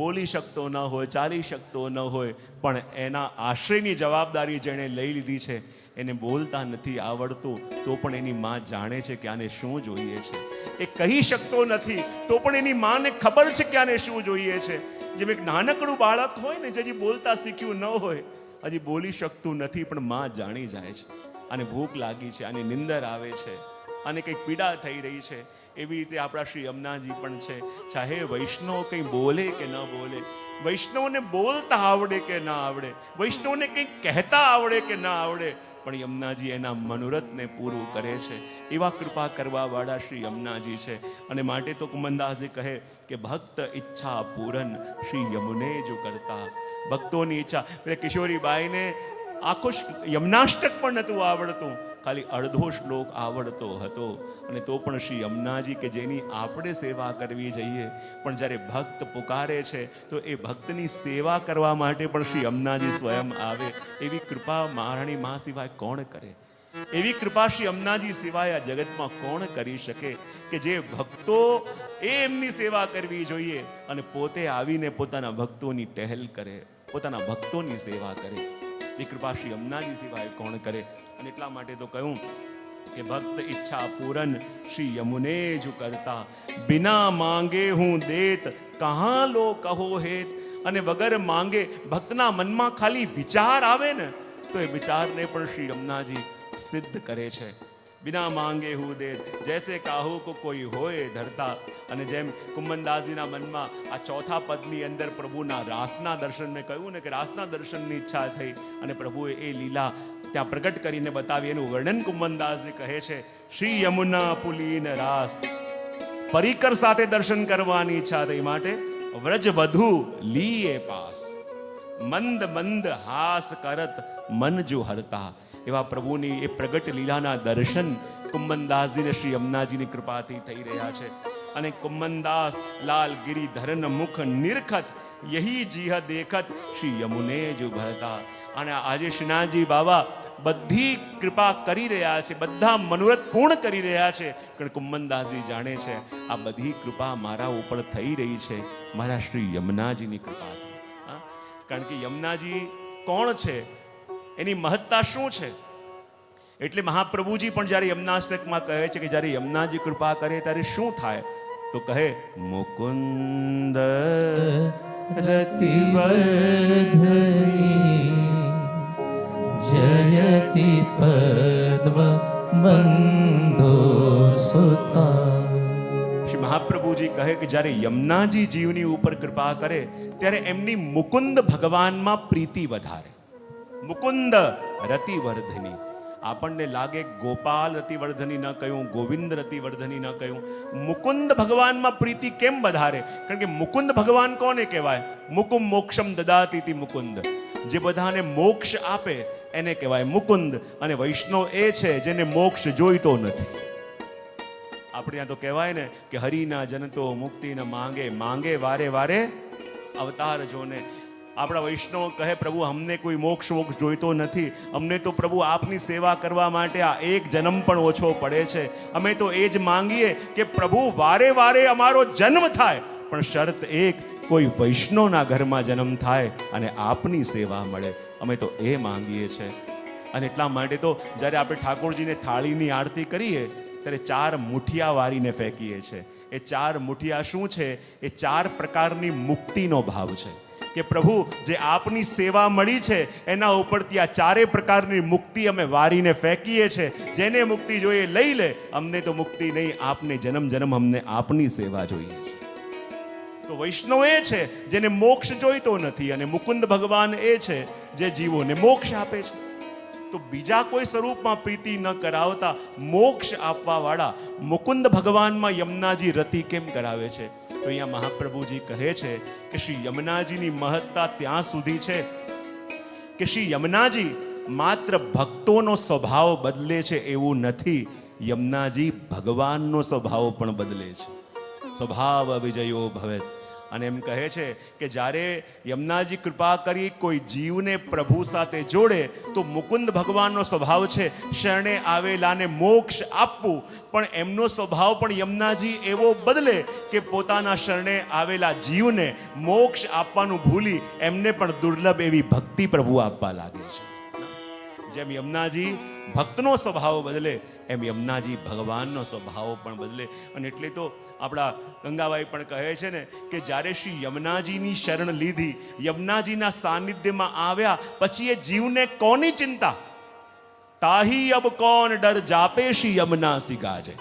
બોલી શકતો ન હોય, ચાલી શકતો ન હોય, પણ એના આશ્રયની જવાબદારી જેણે લઈ લીધી છે, એને બોલતા નથી આવડતું તો પણ એની માં જાણે છે કે આને શું જોઈએ છે. એ કહી શકતો નથી તો પણ એની માને ખબર છે કે આને શું જોઈએ છે. જેમ એક નાનકડું બાળક હોય ને, જે હજી બોલતા શીખ્યું ન હોય, હજી બોલી શકતું નથી, પણ માં જાણી જાય છે આને ભૂખ લાગી છે, આને નિંદર આવે છે, આને કંઈક પીડા થઈ રહી છે. એવી રીતે આપણા શ્રી યમુનાજી પણ છે. ચાહે વૈષ્ણવ કંઈ બોલે કે ન બોલે, વૈષ્ણવને બોલતા આવડે કે ના આવડે, વૈષ્ણવને કંઈક કહેતા આવડે કે ના આવડે, પણ યમુનાજી એના મનોરથને પૂરું કરે છે. એવા કૃપા કરવા વાળા શ્રી યમુનાજી છે. અને માટે તો કુમનદાસજી કહે કે ભક્ત ઈચ્છા પૂરન શ્રી યમુને જો કરતા. ભક્તોની ઈચ્છા, એટલે કિશોરીબાઈને આખો યમુનાષ્ટક પણ નહોતું આવડતું, ખાલી અડધો શ્લોક આવડતો હતો. અને તો પણ શ્રી યમુનાજી કે જેની આપણે સેવા કરવી જોઈએ, પણ જ્યારે ભક્ત પુકારે છે તો એ ભક્તની સેવા કરવા માટે પણ શ્રી યમુનાજી સ્વયં આવે. એવી કૃપા મહારાણી મા સિવાય કોણ કરે? એવી કૃપા શ્રી યમુનાજી સિવાય આ જગતમાં કોણ કરી શકે કે જે ભક્તો એમની સેવા કરવી જોઈએ અને પોતે આવીને પોતાના ભક્તોની ટહેલ કરે, પોતાના ભક્તોની સેવા કરે. એ કૃપા શ્રી યમુનાજી સિવાય કોણ કરે? અને એટલા માટે તો કહ્યું કે ભક્ત ઈચ્છા પૂરન શ્રી યમુને જ કરતા. બિના માંગે હું દેત, કહા લો કહો હેત. અને વગર માંગે, ભક્તના મનમાં ખાલી વિચાર આવે ને તો એ વિચારને પણ શ્રી યમુનાજી સિદ્ધ કરે છે. બિના માંગે હું દેત, જૈસે કાહુ કો કોઈ હોય ધરતા. અને જેમ કુમનદાસજીના મનમાં આ ચોથા પદની અંદર પ્રભુના રાસના દર્શન, મેં કહ્યું ને કે રાસના દર્શનની ઈચ્છા થઈ અને પ્રભુએ એ લીલા ત્યાં પ્રગટ કરીને બતાવી. એનું વર્ણન કુમનદાસજી કહે છે, શ્રી યમુના પુલીન રાસ. પરિકર સાથે દર્શન કરવાની ઈચ્છા થઈ, માટે વ્રજ વધુ લીએ પાસ. મંદ મંદ હાસ કરત મન જો હરતા. એવા પ્રભુની એ પ્રગટ લીલાના દર્શન કુમનદાસજીને શ્રી યમુનાજીની કૃપાથી થઈ રહ્યા છે. અને કુમનદાસ લાલ ગિરિધરન મુખ નિરખત, યહી જીહ દેખત શ્રી યમુને જો ભરતા. અને આજે શ્રીનાથજી બાબા બધી કૃપા કરી રહ્યા છે, બધા મનોરથ પૂર્ણ કરી રહ્યા છે. પણ કુમનદાસજી જાણે છે આ બધી કૃપા મારા ઉપર થઈ રહી છે મારા શ્રી યમુનાજીની કૃપાથી. કારણ કે યમુનાજી કોણ છે, એની મહત્તા શું છે? એટલે મહાપ્રભુજી પણ જ્યારે યમુનાષ્ટકમાં કહે છે કે જ્યારે યમુનાજી કૃપા કરે ત્યારે શું થાય, તો કહે મુકુંદ રતિવર્ધની જયતિ પદ્મ બંધો સુતા. શ્રી મહાપ્રભુજી કહે કે જ્યારે યમુનાજી જીવની ઉપર કૃપા કરે ત્યારે એમની મુકુંદ ભગવાનમાં પ્રીતિ વધારે. મુકુંદ રતિવર્ધની. આપણને લાગે ગોપાલ રતિવર્ધની ન કહ્યું, ગોવિંદ રતિવર્ધની ન કહ્યું, મુકુંદ ભગવાનમાં પ્રીતિ કેમ વધારે? કારણ કે મુકુંદ ભગવાન કોને કહેવાય? મુકુમ મોક્ષમ દદાતિ મુકુંદ. જે બધાને મોક્ષ આપે એને કહેવાય મુકુંદ. અને વૈષ્ણવ એ છે જેને મોક્ષ જોઈતો નથી. આપણે ત્યાં તો કહેવાય ને કે હરિના જનતો મુક્તિ ન માંગે, માંગે વારે વારે અવતાર જોને. આપણા વૈષ્ણવ કહે પ્રભુ અમને કોઈ મોક્ષ જોઈતો નથી, અમને તો પ્રભુ આપની સેવા કરવા માટે આ એક જન્મ પણ ઓછો પડે છે. અમે તો એ જ માંગીએ કે પ્રભુ વારે વારે અમારો જન્મ થાય, પણ શરત એક, કોઈ વૈષ્ણવના ઘરમાં જન્મ થાય અને આપની સેવા મળે. અમે તો એ માંગીએ છીએ. અને એટલા માટે તો જ્યારે આપણે ઠાકોરજીને થાળીની આરતી કરીએ ત્યારે 4 મુઠિયા વારીને ફેંકીએ છીએ. એ 4 મુઠિયા શું છે? એ 4 પ્રકારની મુક્તિનો ભાવ છે કે પ્રભુ જે આપની સેવા મળી છે એના ઉપરથી આ 4 પ્રકારની મુક્તિ અમે વારીને ફેંકીએ છીએ. જેને મુક્તિ જોઈએ લઈ લે, અમને તો મુક્તિ નહીં, આપને જન્મ જન્મ અમને આપની સેવા જોઈએ છે. તો વૈષ્ણવ એ છે જેને મોક્ષ જોઈતો નથી, અને મુકુંદ ભગવાન એ છે જે જીવોને મોક્ષ આપે છે. તો બીજા કોઈ સ્વરૂપમાં પ્રીતિ ન કરાવતા મોક્ષ આપવા વાળા મુકુંદ ભગવાનમાં યમુનાજી રતિ કેમ કરાવે છે? તો અહીંયા મહાપ્રભુજી કહે છે કે શ્રી યમુનાજીની મહત્તા ત્યાં સુધી છે કે શ્રી યમુનાજી માત્ર ભક્તોનો સ્વભાવ બદલે છે એવું નથી, યમુનાજી ભગવાનનો સ્વભાવ પણ બદલે છે. સ્વભાવ વિજયો ભવેત. અને એમ કહે છે કે જ્યારે યમુનાજી કૃપા કરી કોઈ જીવને પ્રભુ સાથે જોડે તો મુકુંદ ભગવાનનો સ્વભાવ છે શરણે આવેલાને મોક્ષ આપવું, પણ એમનો સ્વભાવ પણ યમુનાજી એવો બદલે કે પોતાના શરણે આવેલા જીવને મોક્ષ આપવાનું ભૂલી એમને પણ દુર્લભ એવી ભક્તિ પ્રભુ આપવા લાગે છે. જેમ યમુનાજી ભક્તનો સ્વભાવ બદલે એમ યમુનાજી ભગવાનનો સ્વભાવ પણ બદલે. અને એટલે તો આપણા ગંગાબાઈ પણ કહે છે ને કે જ્યારે શ્રી યમુનાજીની શરણ લીધી, યમુનાજીના સાનિધ્યમાં આવ્યા પછી એ જીવને કોની ચિંતા, તાહી અબ કોણ ડર જાપે શ્રી યમુના સિકાજે.